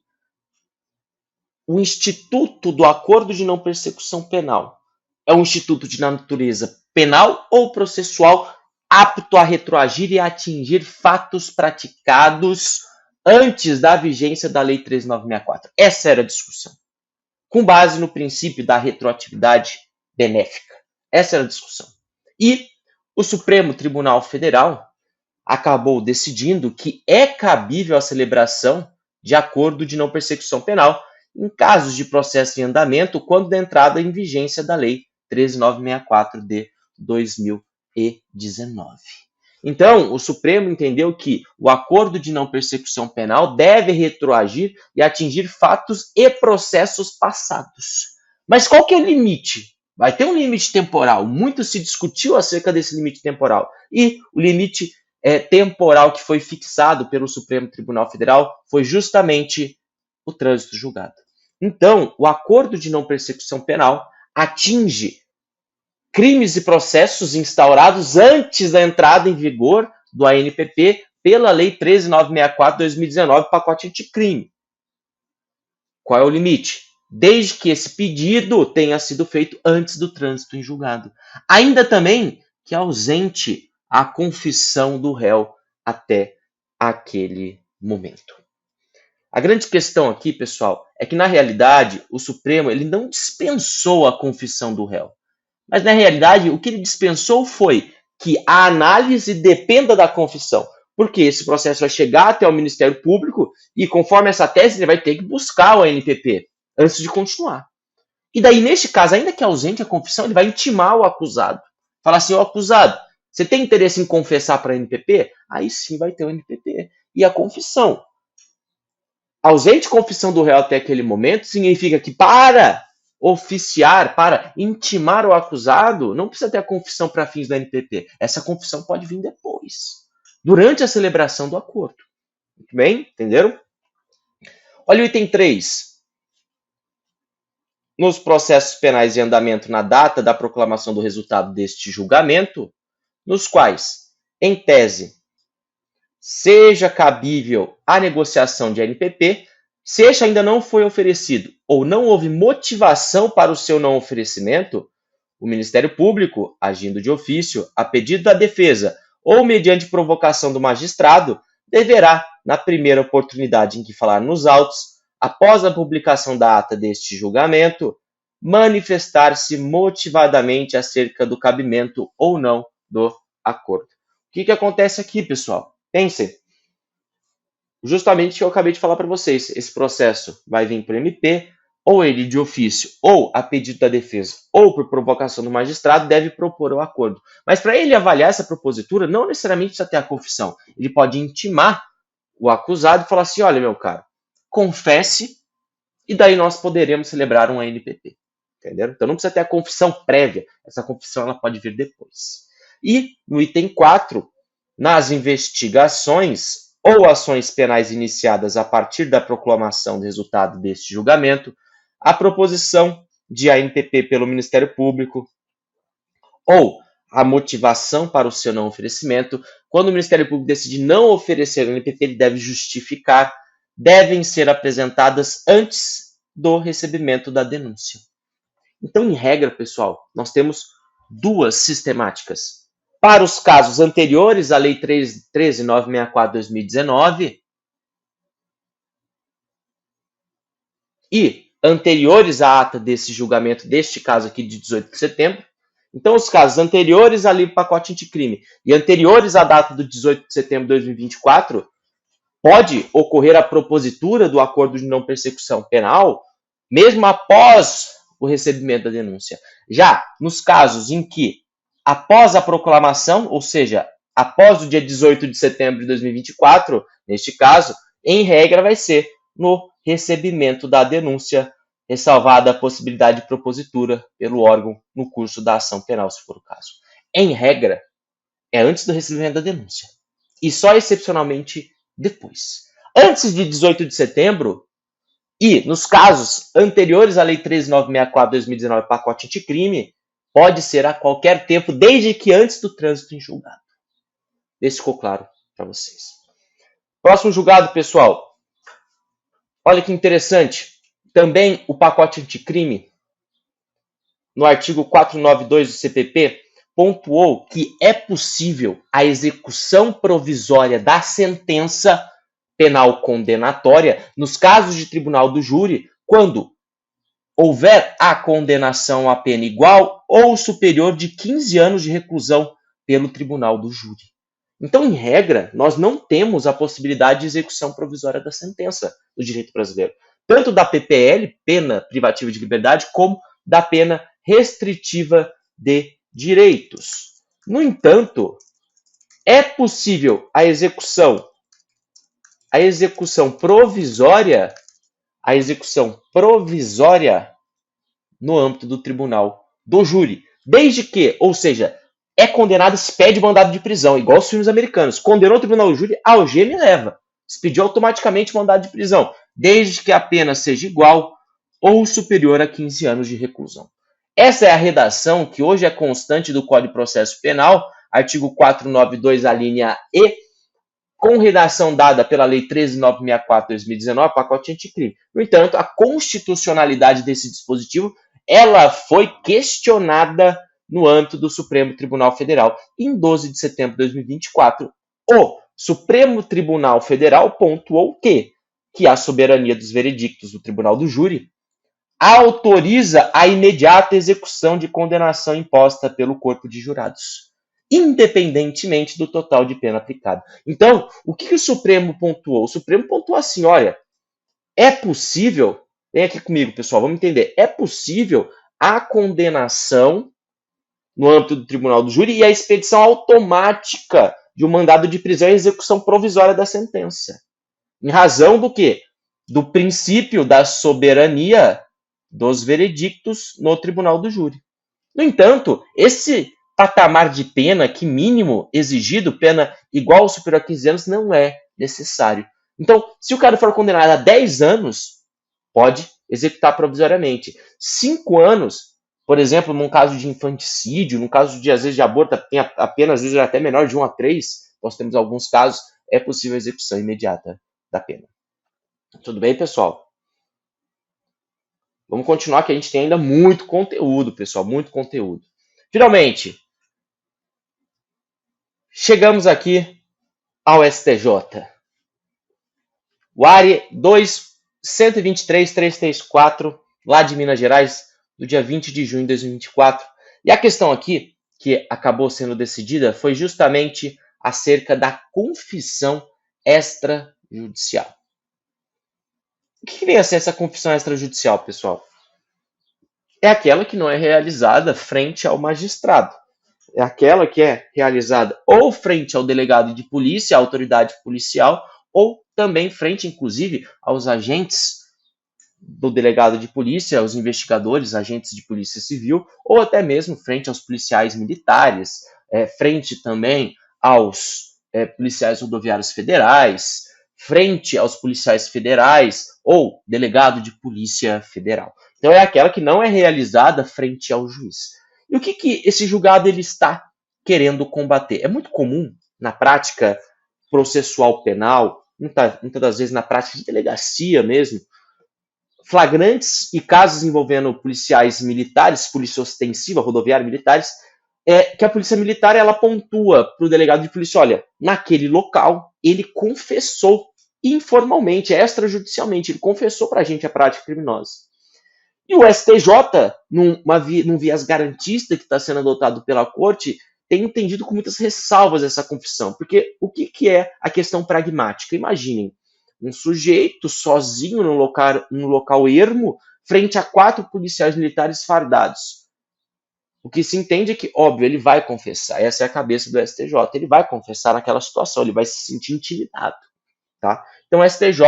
o Instituto do Acordo de Não Persecução Penal é um instituto de natureza penal ou processual apto a retroagir e a atingir fatos praticados antes da vigência da Lei 13.964? Essa era a discussão, com base no princípio da retroatividade benéfica. Essa era a discussão. E o Supremo Tribunal Federal acabou decidindo que é cabível a celebração de acordo de não persecução penal em casos de processo em andamento quando da entrada em vigência da Lei 13.964 de 2019. Então, o Supremo entendeu que o acordo de não persecução penal deve retroagir e atingir fatos e processos passados. Mas qual que é o limite? Vai ter um limite temporal. Muito se discutiu acerca desse limite temporal. E o limite temporal que foi fixado pelo Supremo Tribunal Federal foi justamente o trânsito julgado. Então, o acordo de não persecução penal atinge crimes e processos instaurados antes da entrada em vigor do ANPP pela Lei 13.964 de 2019, pacote anticrime. Qual é o limite? Desde que esse pedido tenha sido feito antes do trânsito em julgado. Ainda também que ausente a confissão do réu até aquele momento. A grande questão aqui, pessoal, é que na realidade o Supremo ele não dispensou a confissão do réu. Mas na realidade o que ele dispensou foi que a análise dependa da confissão. Porque esse processo vai chegar até o Ministério Público e conforme essa tese ele vai ter que buscar o ANPP antes de continuar. E daí, neste caso, ainda que ausente a confissão, ele vai intimar o acusado. Falar assim, ô acusado, você tem interesse em confessar para a NPP? Aí sim vai ter o NPP. E a confissão. Ausente confissão do réu até aquele momento significa que para oficiar, para intimar o acusado, não precisa ter a confissão para fins da NPP. Essa confissão pode vir depois, durante a celebração do acordo. Muito bem? Entenderam? Olha o item 3. Nos processos penais em andamento na data da proclamação do resultado deste julgamento, nos quais, em tese, seja cabível a negociação de ANPP, se este ainda não foi oferecido ou não houve motivação para o seu não oferecimento, o Ministério Público, agindo de ofício, a pedido da defesa ou mediante provocação do magistrado, deverá, na primeira oportunidade em que falar nos autos, após a publicação da ata deste julgamento, manifestar-se motivadamente acerca do cabimento ou não do acordo. O que acontece aqui, pessoal? Pensem. Justamente o que eu acabei de falar para vocês. Esse processo vai vir para o MP, ou ele de ofício, ou a pedido da defesa, ou por provocação do magistrado, deve propor o acordo. Mas para ele avaliar essa propositura, não necessariamente precisa ter a confissão. Ele pode intimar o acusado e falar assim, olha, meu caro, confesse, e daí nós poderemos celebrar um ANPP. Entenderam? Então não precisa ter a confissão prévia. Essa confissão ela pode vir depois. E no item 4, nas investigações ou ações penais iniciadas a partir da proclamação do resultado deste julgamento, a proposição de ANPP pelo Ministério Público ou a motivação para o seu não oferecimento, quando o Ministério Público decide não oferecer o ANPP, ele deve justificar, devem ser apresentadas antes do recebimento da denúncia. Então, em regra, pessoal, nós temos duas sistemáticas. Para os casos anteriores à Lei 13.964 de 2019 e anteriores à ata desse julgamento, deste caso aqui de 18 de setembro, então os casos anteriores à Lei do Pacote Anticrime e anteriores à data do 18 de setembro de 2024, pode ocorrer a propositura do acordo de não persecução penal, mesmo após o recebimento da denúncia. Já nos casos em que, após a proclamação, ou seja, após o dia 18 de setembro de 2024, neste caso, em regra vai ser no recebimento da denúncia ressalvada a possibilidade de propositura pelo órgão no curso da ação penal, se for o caso. Em regra, é antes do recebimento da denúncia e só excepcionalmente depois. Antes de 18 de setembro e nos casos anteriores à Lei 13.964/2019, pacote anticrime, pode ser a qualquer tempo, desde que antes do trânsito em julgado. Esse ficou claro para vocês. Próximo julgado, pessoal. Olha que interessante. Também o pacote anticrime, no artigo 492 do CPP, pontuou que é possível a execução provisória da sentença penal condenatória nos casos de tribunal do júri, quando houver a condenação a pena igual ou superior de 15 anos de reclusão pelo tribunal do júri. Então, em regra, nós não temos a possibilidade de execução provisória da sentença no direito brasileiro, tanto da PPL, pena privativa de liberdade, como da pena restritiva de direitos. No entanto, é possível a execução provisória no âmbito do tribunal do júri, desde que, ou seja, é condenado, se pede mandado de prisão, igual os filmes americanos. Condenou o tribunal do júri, algema e leva. Se pediu automaticamente mandado de prisão, desde que a pena seja igual ou superior a 15 anos de reclusão. Essa é a redação que hoje é constante do Código de Processo Penal, artigo 492, a linha E, com redação dada pela Lei 13.964/2019, pacote anticrime. No entanto, a constitucionalidade desse dispositivo ela foi questionada no âmbito do Supremo Tribunal Federal. Em 12 de setembro de 2024, o Supremo Tribunal Federal pontuou que a soberania dos veredictos do Tribunal do Júri autoriza a imediata execução de condenação imposta pelo corpo de jurados, independentemente do total de pena aplicada. Então, o que o Supremo pontuou? O Supremo pontuou assim, olha, é possível, vem aqui comigo, pessoal, vamos entender, é possível a condenação no âmbito do tribunal do júri e a expedição automática de um mandado de prisão e execução provisória da sentença. Em razão do quê? Do princípio da soberania dos veredictos no tribunal do júri. No entanto, esse patamar de pena, que mínimo exigido, pena igual ou superior a 15 anos, não é necessário. Então, se o cara for condenado a 10 anos, pode executar provisoriamente. 5 anos, por exemplo, num caso de infanticídio, num caso de, às vezes, de aborto, tem a pena, às vezes, até menor, de 1 a 3, nós temos alguns casos, é possível a execução imediata da pena. Tudo bem, pessoal? Vamos continuar, que a gente tem ainda muito conteúdo, pessoal, muito conteúdo. Finalmente, chegamos aqui ao STJ. O ARE 2.123.334, lá de Minas Gerais, do dia 20 de junho de 2024. E a questão aqui, que acabou sendo decidida, foi justamente acerca da confissão extrajudicial. O que vem a ser essa confissão extrajudicial, pessoal? É aquela que não é realizada frente ao magistrado. É aquela que é realizada ou frente ao delegado de polícia, à autoridade policial, ou também frente, inclusive, aos agentes do delegado de polícia, aos investigadores, agentes de polícia civil, ou até mesmo frente aos policiais militares, frente também aos policiais rodoviários federais, frente aos policiais federais ou delegado de polícia federal. Então é aquela que não é realizada frente ao juiz. E o que esse julgado ele está querendo combater? É muito comum na prática processual penal, muitas das vezes na prática de delegacia mesmo, flagrantes e casos envolvendo policiais militares, polícia ostensiva, rodoviária militares, que a polícia militar ela pontua para o delegado de polícia, olha, naquele local ele confessou informalmente, extrajudicialmente, ele confessou para a gente a prática criminosa. E o STJ, num viés garantista que está sendo adotado pela corte, tem entendido com muitas ressalvas essa confissão. Porque o que é a questão pragmática? Imaginem, um sujeito sozinho num local ermo, frente a 4 policiais militares fardados. O que se entende é que, óbvio, ele vai confessar. Essa é a cabeça do STJ. Ele vai confessar naquela situação, ele vai se sentir intimidado. Tá? Então o STJ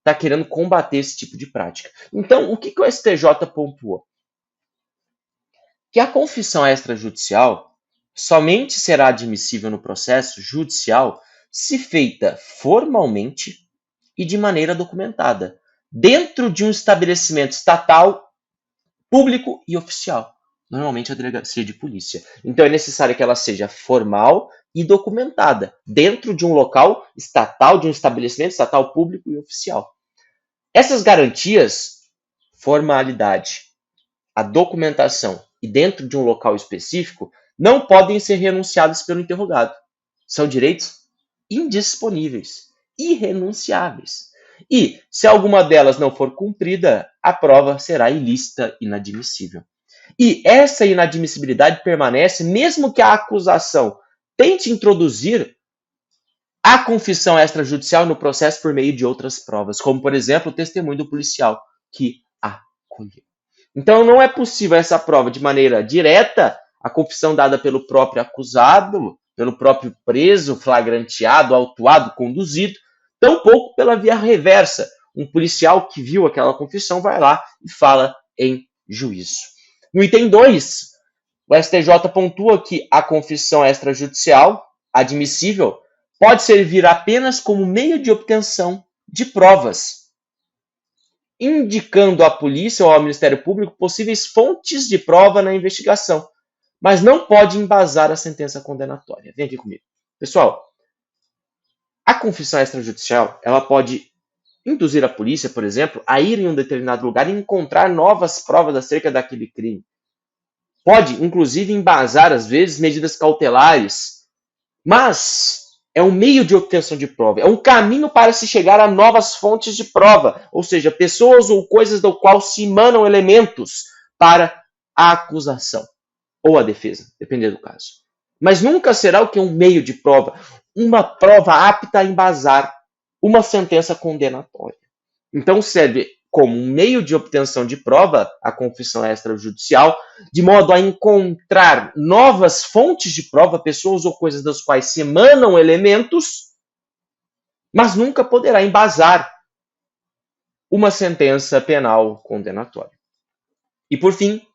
está querendo combater esse tipo de prática. Então, o que o STJ pontuou? Que a confissão extrajudicial somente será admissível no processo judicial se feita formalmente e de maneira documentada, dentro de um estabelecimento estatal, público e oficial, normalmente a delegacia de polícia. Então é necessário que ela seja formal e documentada, dentro de um local estatal, de um estabelecimento estatal, público e oficial. Essas garantias, formalidade, a documentação e dentro de um local específico, não podem ser renunciadas pelo interrogado. São direitos indisponíveis, irrenunciáveis. E, se alguma delas não for cumprida, a prova será ilícita, inadmissível. E essa inadmissibilidade permanece mesmo que a acusação tente introduzir a confissão extrajudicial no processo por meio de outras provas, como, por exemplo, o testemunho do policial que a acolheu. Então, não é possível essa prova de maneira direta, a confissão dada pelo próprio acusado, pelo próprio preso, flagranteado, autuado, conduzido, tampouco pela via reversa. Um policial que viu aquela confissão vai lá e fala em juízo. No item 2, o STJ pontua que a confissão extrajudicial, admissível, pode servir apenas como meio de obtenção de provas, indicando à polícia ou ao Ministério Público possíveis fontes de prova na investigação, mas não pode embasar a sentença condenatória. Vem aqui comigo. Pessoal, a confissão extrajudicial, ela pode induzir a polícia, por exemplo, a ir em um determinado lugar e encontrar novas provas acerca daquele crime. Pode, inclusive, embasar, às vezes, medidas cautelares, mas é um meio de obtenção de prova, é um caminho para se chegar a novas fontes de prova, ou seja, pessoas ou coisas do qual se emanam elementos para a acusação ou a defesa, dependendo do caso. Mas nunca será o que? Um meio de prova, uma prova apta a embasar uma sentença condenatória. Então serve como um meio de obtenção de prova, a confissão extrajudicial, de modo a encontrar novas fontes de prova, pessoas ou coisas das quais se emanam elementos, mas nunca poderá embasar uma sentença penal condenatória. E por fim,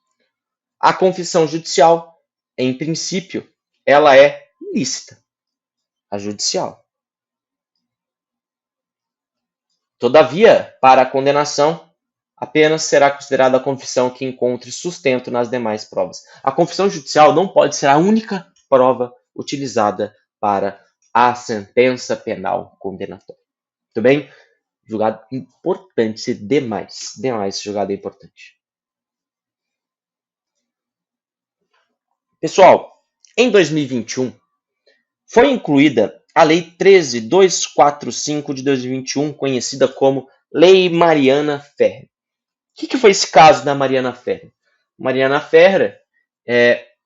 a confissão judicial, em princípio, ela é lícita, a judicial. Todavia, para a condenação, apenas será considerada a confissão que encontre sustento nas demais provas. A confissão judicial não pode ser a única prova utilizada para a sentença penal condenatória. Tudo bem? Julgado importante, demais. Demais, julgado é importante. Pessoal, em 2021, foi incluída a Lei 13.245 de 2021, conhecida como Lei Mariana Ferrer. O que foi esse caso da Mariana Ferrer? Mariana Ferrer,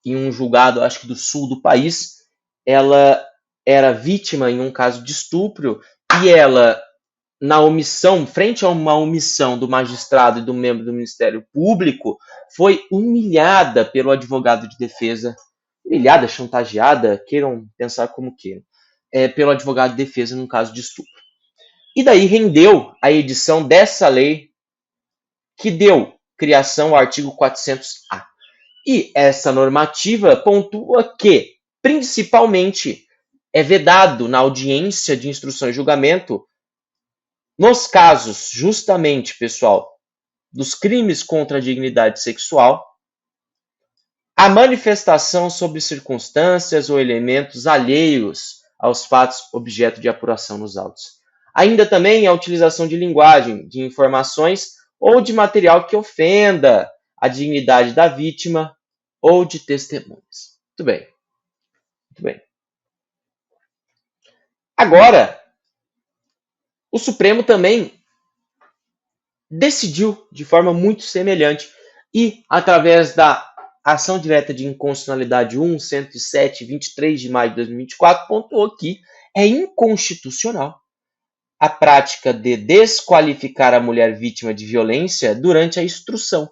em um julgado, acho que do sul do país, ela era vítima em um caso de estupro e ela, na omissão, frente a uma omissão do magistrado e do membro do Ministério Público, foi humilhada pelo advogado de defesa, humilhada, chantageada, queiram pensar como queiram, pelo advogado de defesa num caso de estupro. E daí rendeu a edição dessa lei que deu criação ao artigo 400-A. E essa normativa pontua que, principalmente, é vedado na audiência de instrução e julgamento, nos casos, justamente, pessoal, dos crimes contra a dignidade sexual, a manifestação sobre circunstâncias ou elementos alheios aos fatos objeto de apuração nos autos. Ainda também a utilização de linguagem, de informações ou de material que ofenda a dignidade da vítima ou de testemunhas. Muito bem. Muito bem. Agora, o Supremo também decidiu de forma muito semelhante e, através da ação direta de inconstitucionalidade 107, 23 de maio de 2024, pontuou que é inconstitucional a prática de desqualificar a mulher vítima de violência durante a instrução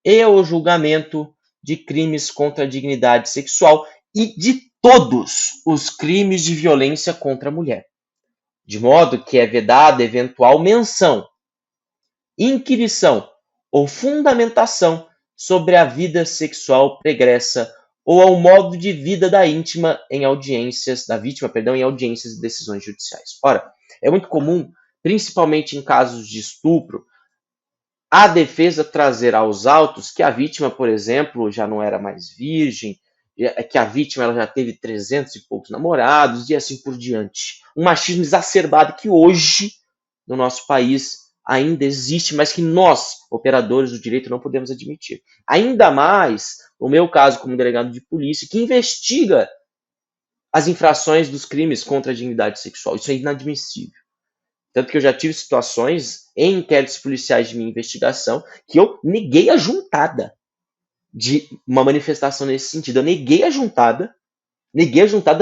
e o julgamento de crimes contra a dignidade sexual e de todos os crimes de violência contra a mulher. de modo que é vedada eventual menção, inquirição ou fundamentação sobre a vida sexual pregressa ou ao modo de vida da íntima em audiências, da vítima, perdão, em audiências e decisões judiciais. Ora, é muito comum, principalmente em casos de estupro, a defesa trazer aos autos que a vítima, por exemplo, já não era mais virgem, que a vítima ela já teve 300 e poucos namorados e assim por diante. Um machismo exacerbado que hoje, no nosso país, ainda existe, mas que nós, operadores do direito, não podemos admitir. Ainda mais, no meu caso como delegado de polícia, que investiga as infrações dos crimes contra a dignidade sexual. Isso é inadmissível. Tanto que eu já tive situações em inquéritos policiais de minha investigação que eu neguei a juntada de uma manifestação nesse sentido. Eu neguei a juntada,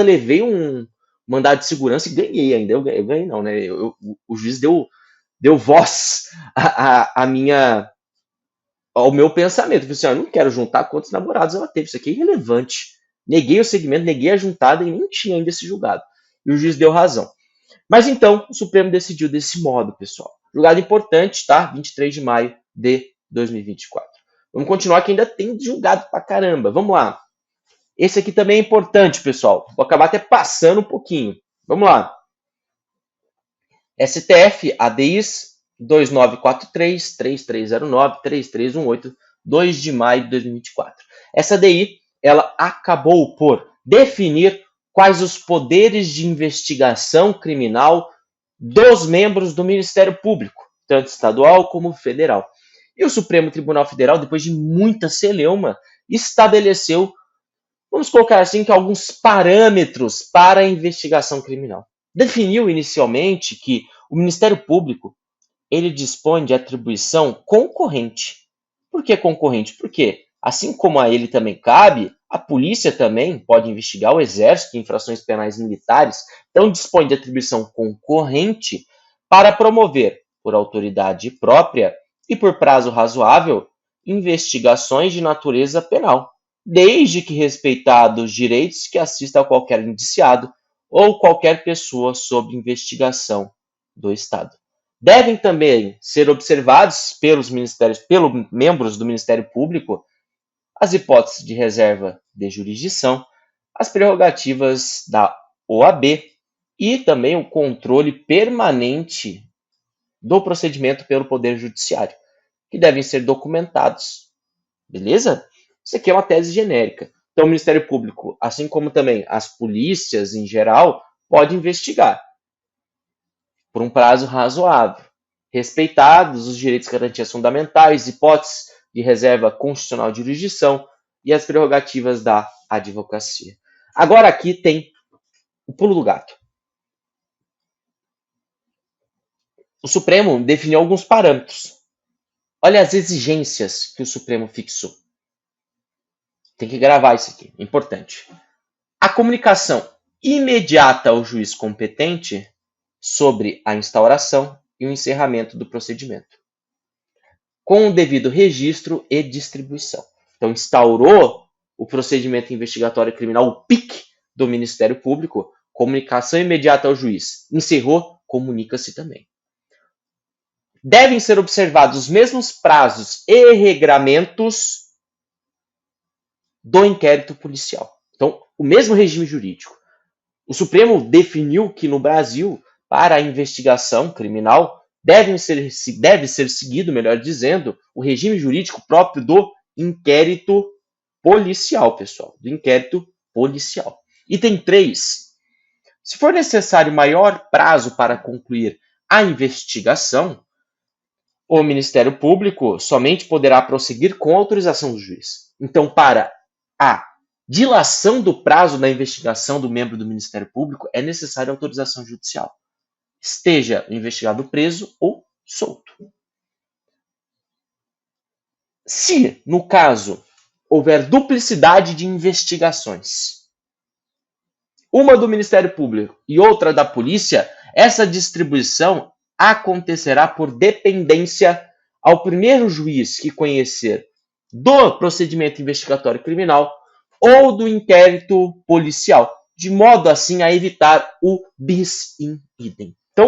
levei um mandado de segurança e ganhei ainda. Eu ganhei não, né? O juiz deu voz ao meu pensamento. Eu falei assim, eu não quero juntar quantos namorados ela teve. Isso aqui é irrelevante. Neguei o segmento, neguei a juntada e nem tinha ainda esse julgado. E o juiz deu razão. Mas então, o Supremo decidiu desse modo, pessoal. Julgado importante, tá? 23 de maio de 2024. Vamos continuar que ainda tem julgado pra caramba. Vamos lá. Esse aqui também é importante, pessoal. Vou acabar até passando um pouquinho. Vamos lá. STF, ADIs 2943, 3309, 3318, 2 de maio de 2024. Essa ADI, ela acabou por definir quais os poderes de investigação criminal dos membros do Ministério Público, tanto estadual como federal. E o Supremo Tribunal Federal, depois de muita celeuma, estabeleceu, vamos colocar assim, que alguns parâmetros para a investigação criminal. Definiu inicialmente que o Ministério Público ele dispõe de atribuição concorrente. Por que concorrente? Porque, assim como a ele também cabe, a polícia também pode investigar o exército de infrações penais militares, então dispõe de atribuição concorrente para promover, por autoridade própria e por prazo razoável, investigações de natureza penal, desde que respeitados os direitos que assistam a qualquer indiciado ou qualquer pessoa sob investigação do Estado. Devem também ser observados pelos membros do Ministério Público as hipóteses de reserva de jurisdição, as prerrogativas da OAB e também o controle permanente do procedimento pelo Poder Judiciário, que devem ser documentados. Beleza? Isso aqui é uma tese genérica. Então, o Ministério Público, assim como também as polícias em geral, pode investigar por um prazo razoável, respeitados os direitos e garantias fundamentais, hipóteses de reserva constitucional de jurisdição e as prerrogativas da advocacia. Agora aqui tem o pulo do gato. O Supremo definiu alguns parâmetros. Olha as exigências que o Supremo fixou. Tem que gravar isso aqui, importante. A comunicação imediata ao juiz competente sobre a instauração e o encerramento do procedimento, com o devido registro e distribuição. Então, instaurou o procedimento investigatório criminal, o PIC do Ministério Público, comunicação imediata ao juiz. Encerrou, comunica-se também. Devem ser observados os mesmos prazos e regramentos do inquérito policial. Então, o mesmo regime jurídico. O Supremo definiu que no Brasil, para a investigação criminal, deve ser seguido, melhor dizendo, o regime jurídico próprio do inquérito policial, pessoal. Do inquérito policial. Item 3. Se for necessário maior prazo para concluir a investigação, o Ministério Público somente poderá prosseguir com autorização do juiz. Então, para a dilação do prazo da investigação do membro do Ministério Público, é necessária autorização judicial. Esteja o investigado preso ou solto. Se, no caso, houver duplicidade de investigações, uma do Ministério Público e outra da polícia, essa distribuição acontecerá por dependência ao primeiro juiz que conhecer do procedimento investigatório criminal ou do inquérito policial, de modo assim a evitar o bis in idem. Então,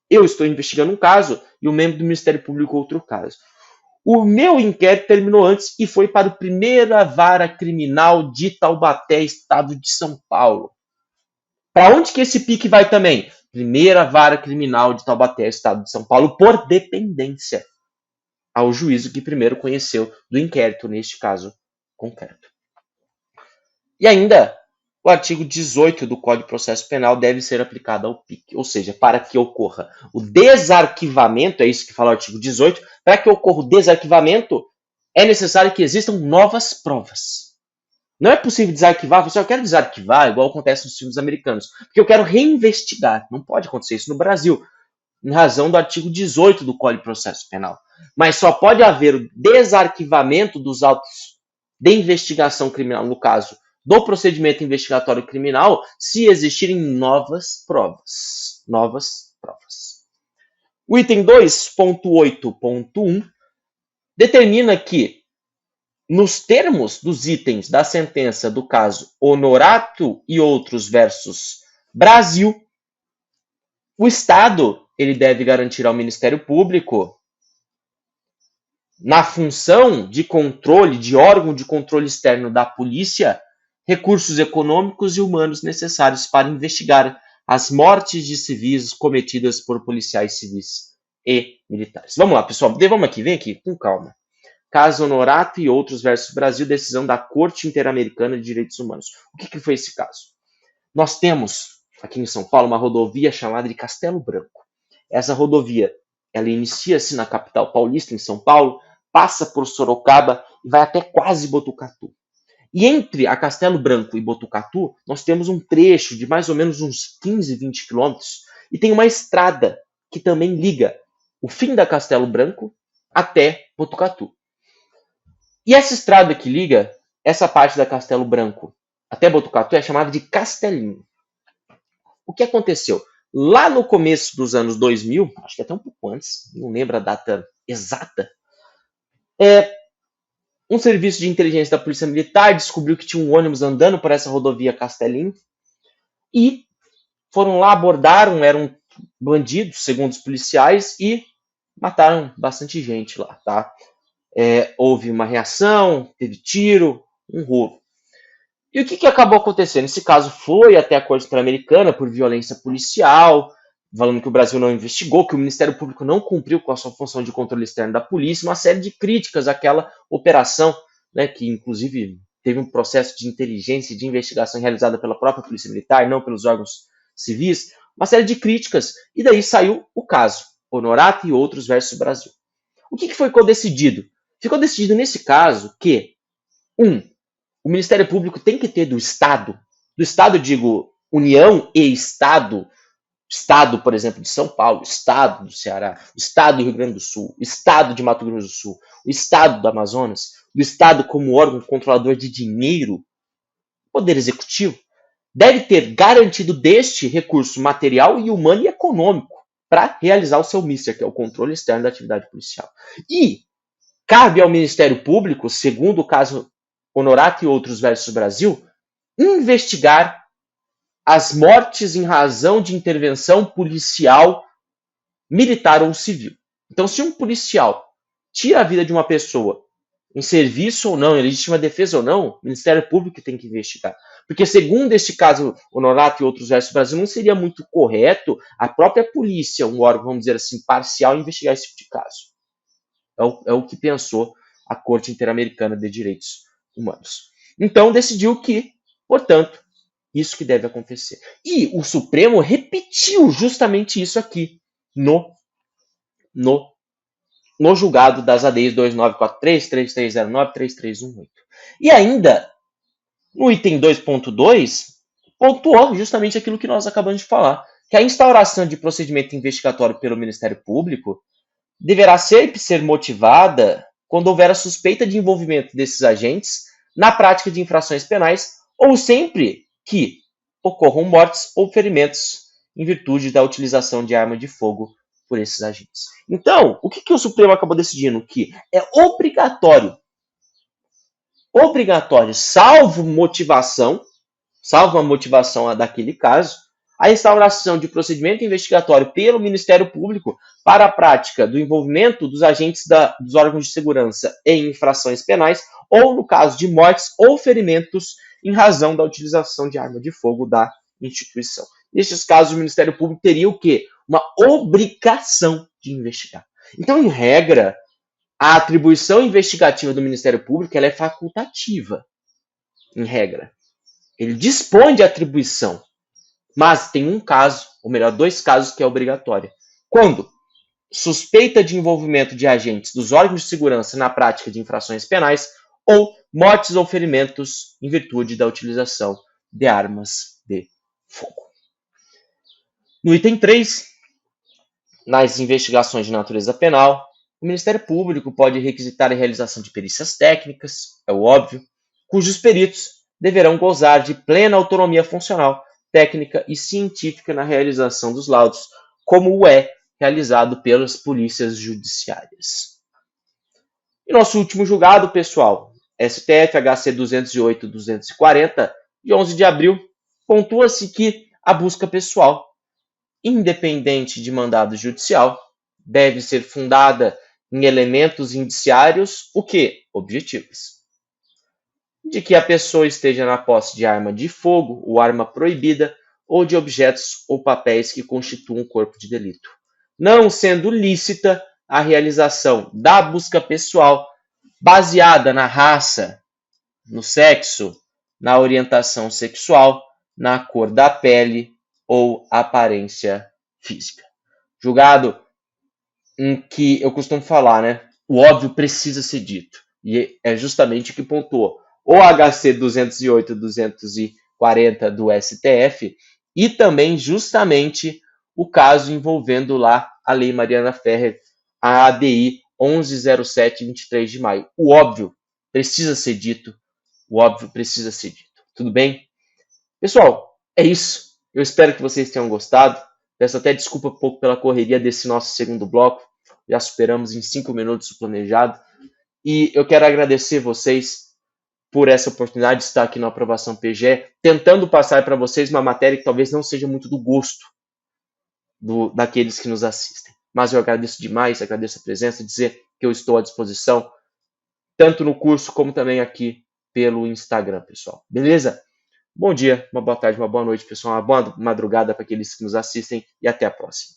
Eu estou investigando um caso e o membro do Ministério Público outro caso. O meu inquérito terminou antes e foi para a primeira vara criminal de Taubaté, estado de São Paulo. Para onde que esse pique vai também? Primeira vara criminal de Taubaté, estado de São Paulo, por dependência ao juízo que primeiro conheceu do inquérito, neste caso concreto. E ainda, o artigo 18 do Código de Processo Penal deve ser aplicado ao PIC, ou seja, para que ocorra o desarquivamento, é isso que fala o artigo 18, para que ocorra o desarquivamento, é necessário que existam novas provas. Não é possível desarquivar, você só quer desarquivar, igual acontece nos filmes americanos, porque eu quero reinvestigar. Não pode acontecer isso no Brasil, em razão do artigo 18 do Código de Processo Penal. Mas só pode haver o desarquivamento dos autos de investigação criminal, no caso do procedimento investigatório criminal, se existirem novas provas. Novas provas. O item 2.8.1 determina que, nos termos dos itens da sentença do caso Honorato e outros versus Brasil, o Estado ele deve garantir ao Ministério Público, na função de controle, de órgão de controle externo da polícia, recursos econômicos e humanos necessários para investigar as mortes de civis cometidas por policiais civis e militares. Vamos lá, pessoal. Vamos aqui, vem aqui, com calma. Caso Honorato e outros versus Brasil, decisão da Corte Interamericana de Direitos Humanos. O que foi esse caso? Nós temos, aqui em São Paulo, uma rodovia chamada de Castelo Branco. Essa rodovia, ela inicia-se na capital paulista, em São Paulo, passa por Sorocaba e vai até quase Botucatu. E entre a Castelo Branco e Botucatu, nós temos um trecho de mais ou menos uns 15, 20 quilômetros e tem uma estrada que também liga o fim da Castelo Branco até Botucatu. E essa estrada que liga essa parte da Castelo Branco até Botucatu é chamada de Castelinho. O que aconteceu? Lá no começo dos anos 2000, acho que até um pouco antes, não lembro a data exata, um serviço de inteligência da Polícia Militar descobriu que tinha um ônibus andando por essa rodovia Castelinho e foram lá, abordaram, eram bandidos, segundo os policiais, e mataram bastante gente lá, tá? Houve uma reação, teve tiro, um rolo. E o que acabou acontecendo? Esse caso foi até a Corte Interamericana por violência policial, falando que o Brasil não investigou, que o Ministério Público não cumpriu com a sua função de controle externo da polícia, uma série de críticas àquela operação, né, que inclusive teve um processo de inteligência e de investigação realizada pela própria Polícia Militar, não pelos órgãos civis, uma série de críticas, e daí saiu o caso, Honorato e outros versus Brasil. O que ficou decidido? Ficou decidido nesse caso que, o Ministério Público tem que ter do Estado, digo, União e Estado, por exemplo, de São Paulo, Estado do Ceará, Estado do Rio Grande do Sul, Estado de Mato Grosso do Sul, o Estado do Amazonas, do Estado como órgão controlador de dinheiro, Poder Executivo, deve ter garantido deste recurso material e humano e econômico para realizar o seu MISTER, que é o controle externo da atividade policial. E cabe ao Ministério Público, segundo o caso Honorato e outros versus Brasil, investigar as mortes em razão de intervenção policial, militar ou civil. Então, se um policial tira a vida de uma pessoa em serviço ou não, em legítima defesa ou não, o Ministério Público tem que investigar. Porque, segundo este caso, Honorato e outros versus Brasil, não seria muito correto a própria polícia, um órgão, vamos dizer assim, parcial, investigar esse tipo de caso. É o que pensou a Corte Interamericana de Direitos Humanos. Então, decidiu que, portanto, isso que deve acontecer. E o Supremo repetiu justamente isso aqui no julgado das ADIs 2943, 3309, 3318. E ainda, no item 2.2, pontuou justamente aquilo que nós acabamos de falar, que a instauração de procedimento investigatório pelo Ministério Público deverá sempre ser motivada quando houver a suspeita de envolvimento desses agentes na prática de infrações penais ou sempre que ocorram mortes ou ferimentos em virtude da utilização de arma de fogo por esses agentes. Então, o que o Supremo acabou decidindo? Que é obrigatório, salvo a motivação daquele caso, A instauração de procedimento investigatório pelo Ministério Público para a prática do envolvimento dos agentes dos órgãos de segurança em infrações penais ou no caso de mortes ou ferimentos em razão da utilização de arma de fogo da instituição. Nesses casos, o Ministério Público teria o quê? Uma obrigação de investigar. Então, em regra, a atribuição investigativa do Ministério Público ela é facultativa, em regra. Ele dispõe de atribuição, mas tem um caso, ou melhor, dois casos que é obrigatório. Quando suspeita de envolvimento de agentes dos órgãos de segurança na prática de infrações penais ou mortes ou ferimentos em virtude da utilização de armas de fogo. No item 3, nas investigações de natureza penal, o Ministério Público pode requisitar a realização de perícias técnicas, é o óbvio, cujos peritos deverão gozar de plena autonomia funcional, técnica e científica na realização dos laudos, como o é realizado pelas polícias judiciárias. E nosso último julgado, pessoal, STF HC 208-240, de 11 de abril, pontua-se que a busca pessoal, independente de mandado judicial, deve ser fundada em elementos indiciários, o que? Objetivos. De que a pessoa esteja na posse de arma de fogo ou arma proibida, ou de objetos ou papéis que constituam um corpo de delito, não sendo lícita a realização da busca pessoal baseada na raça, no sexo, na orientação sexual, na cor da pele ou aparência física. Julgado em que eu costumo falar, né? O óbvio precisa ser dito. E é justamente o que pontuou o HC 208-240 do STF e também justamente o caso envolvendo lá a Lei Mariana Ferrer, a ADI 1107, 23 de maio. O óbvio precisa ser dito. O óbvio precisa ser dito. Tudo bem? Pessoal, é isso. Eu espero que vocês tenham gostado. Peço até desculpa um pouco pela correria desse nosso segundo bloco. Já superamos em 5 minutos o planejado. E eu quero agradecer vocês por essa oportunidade de estar aqui na Aprovação PGE, tentando passar para vocês uma matéria que talvez não seja muito do gosto daqueles que nos assistem. Mas eu agradeço demais, agradeço a presença, dizer que eu estou à disposição, tanto no curso como também aqui pelo Instagram, pessoal. Beleza? Bom dia, uma boa tarde, uma boa noite, pessoal. Uma boa madrugada para aqueles que nos assistem e até a próxima.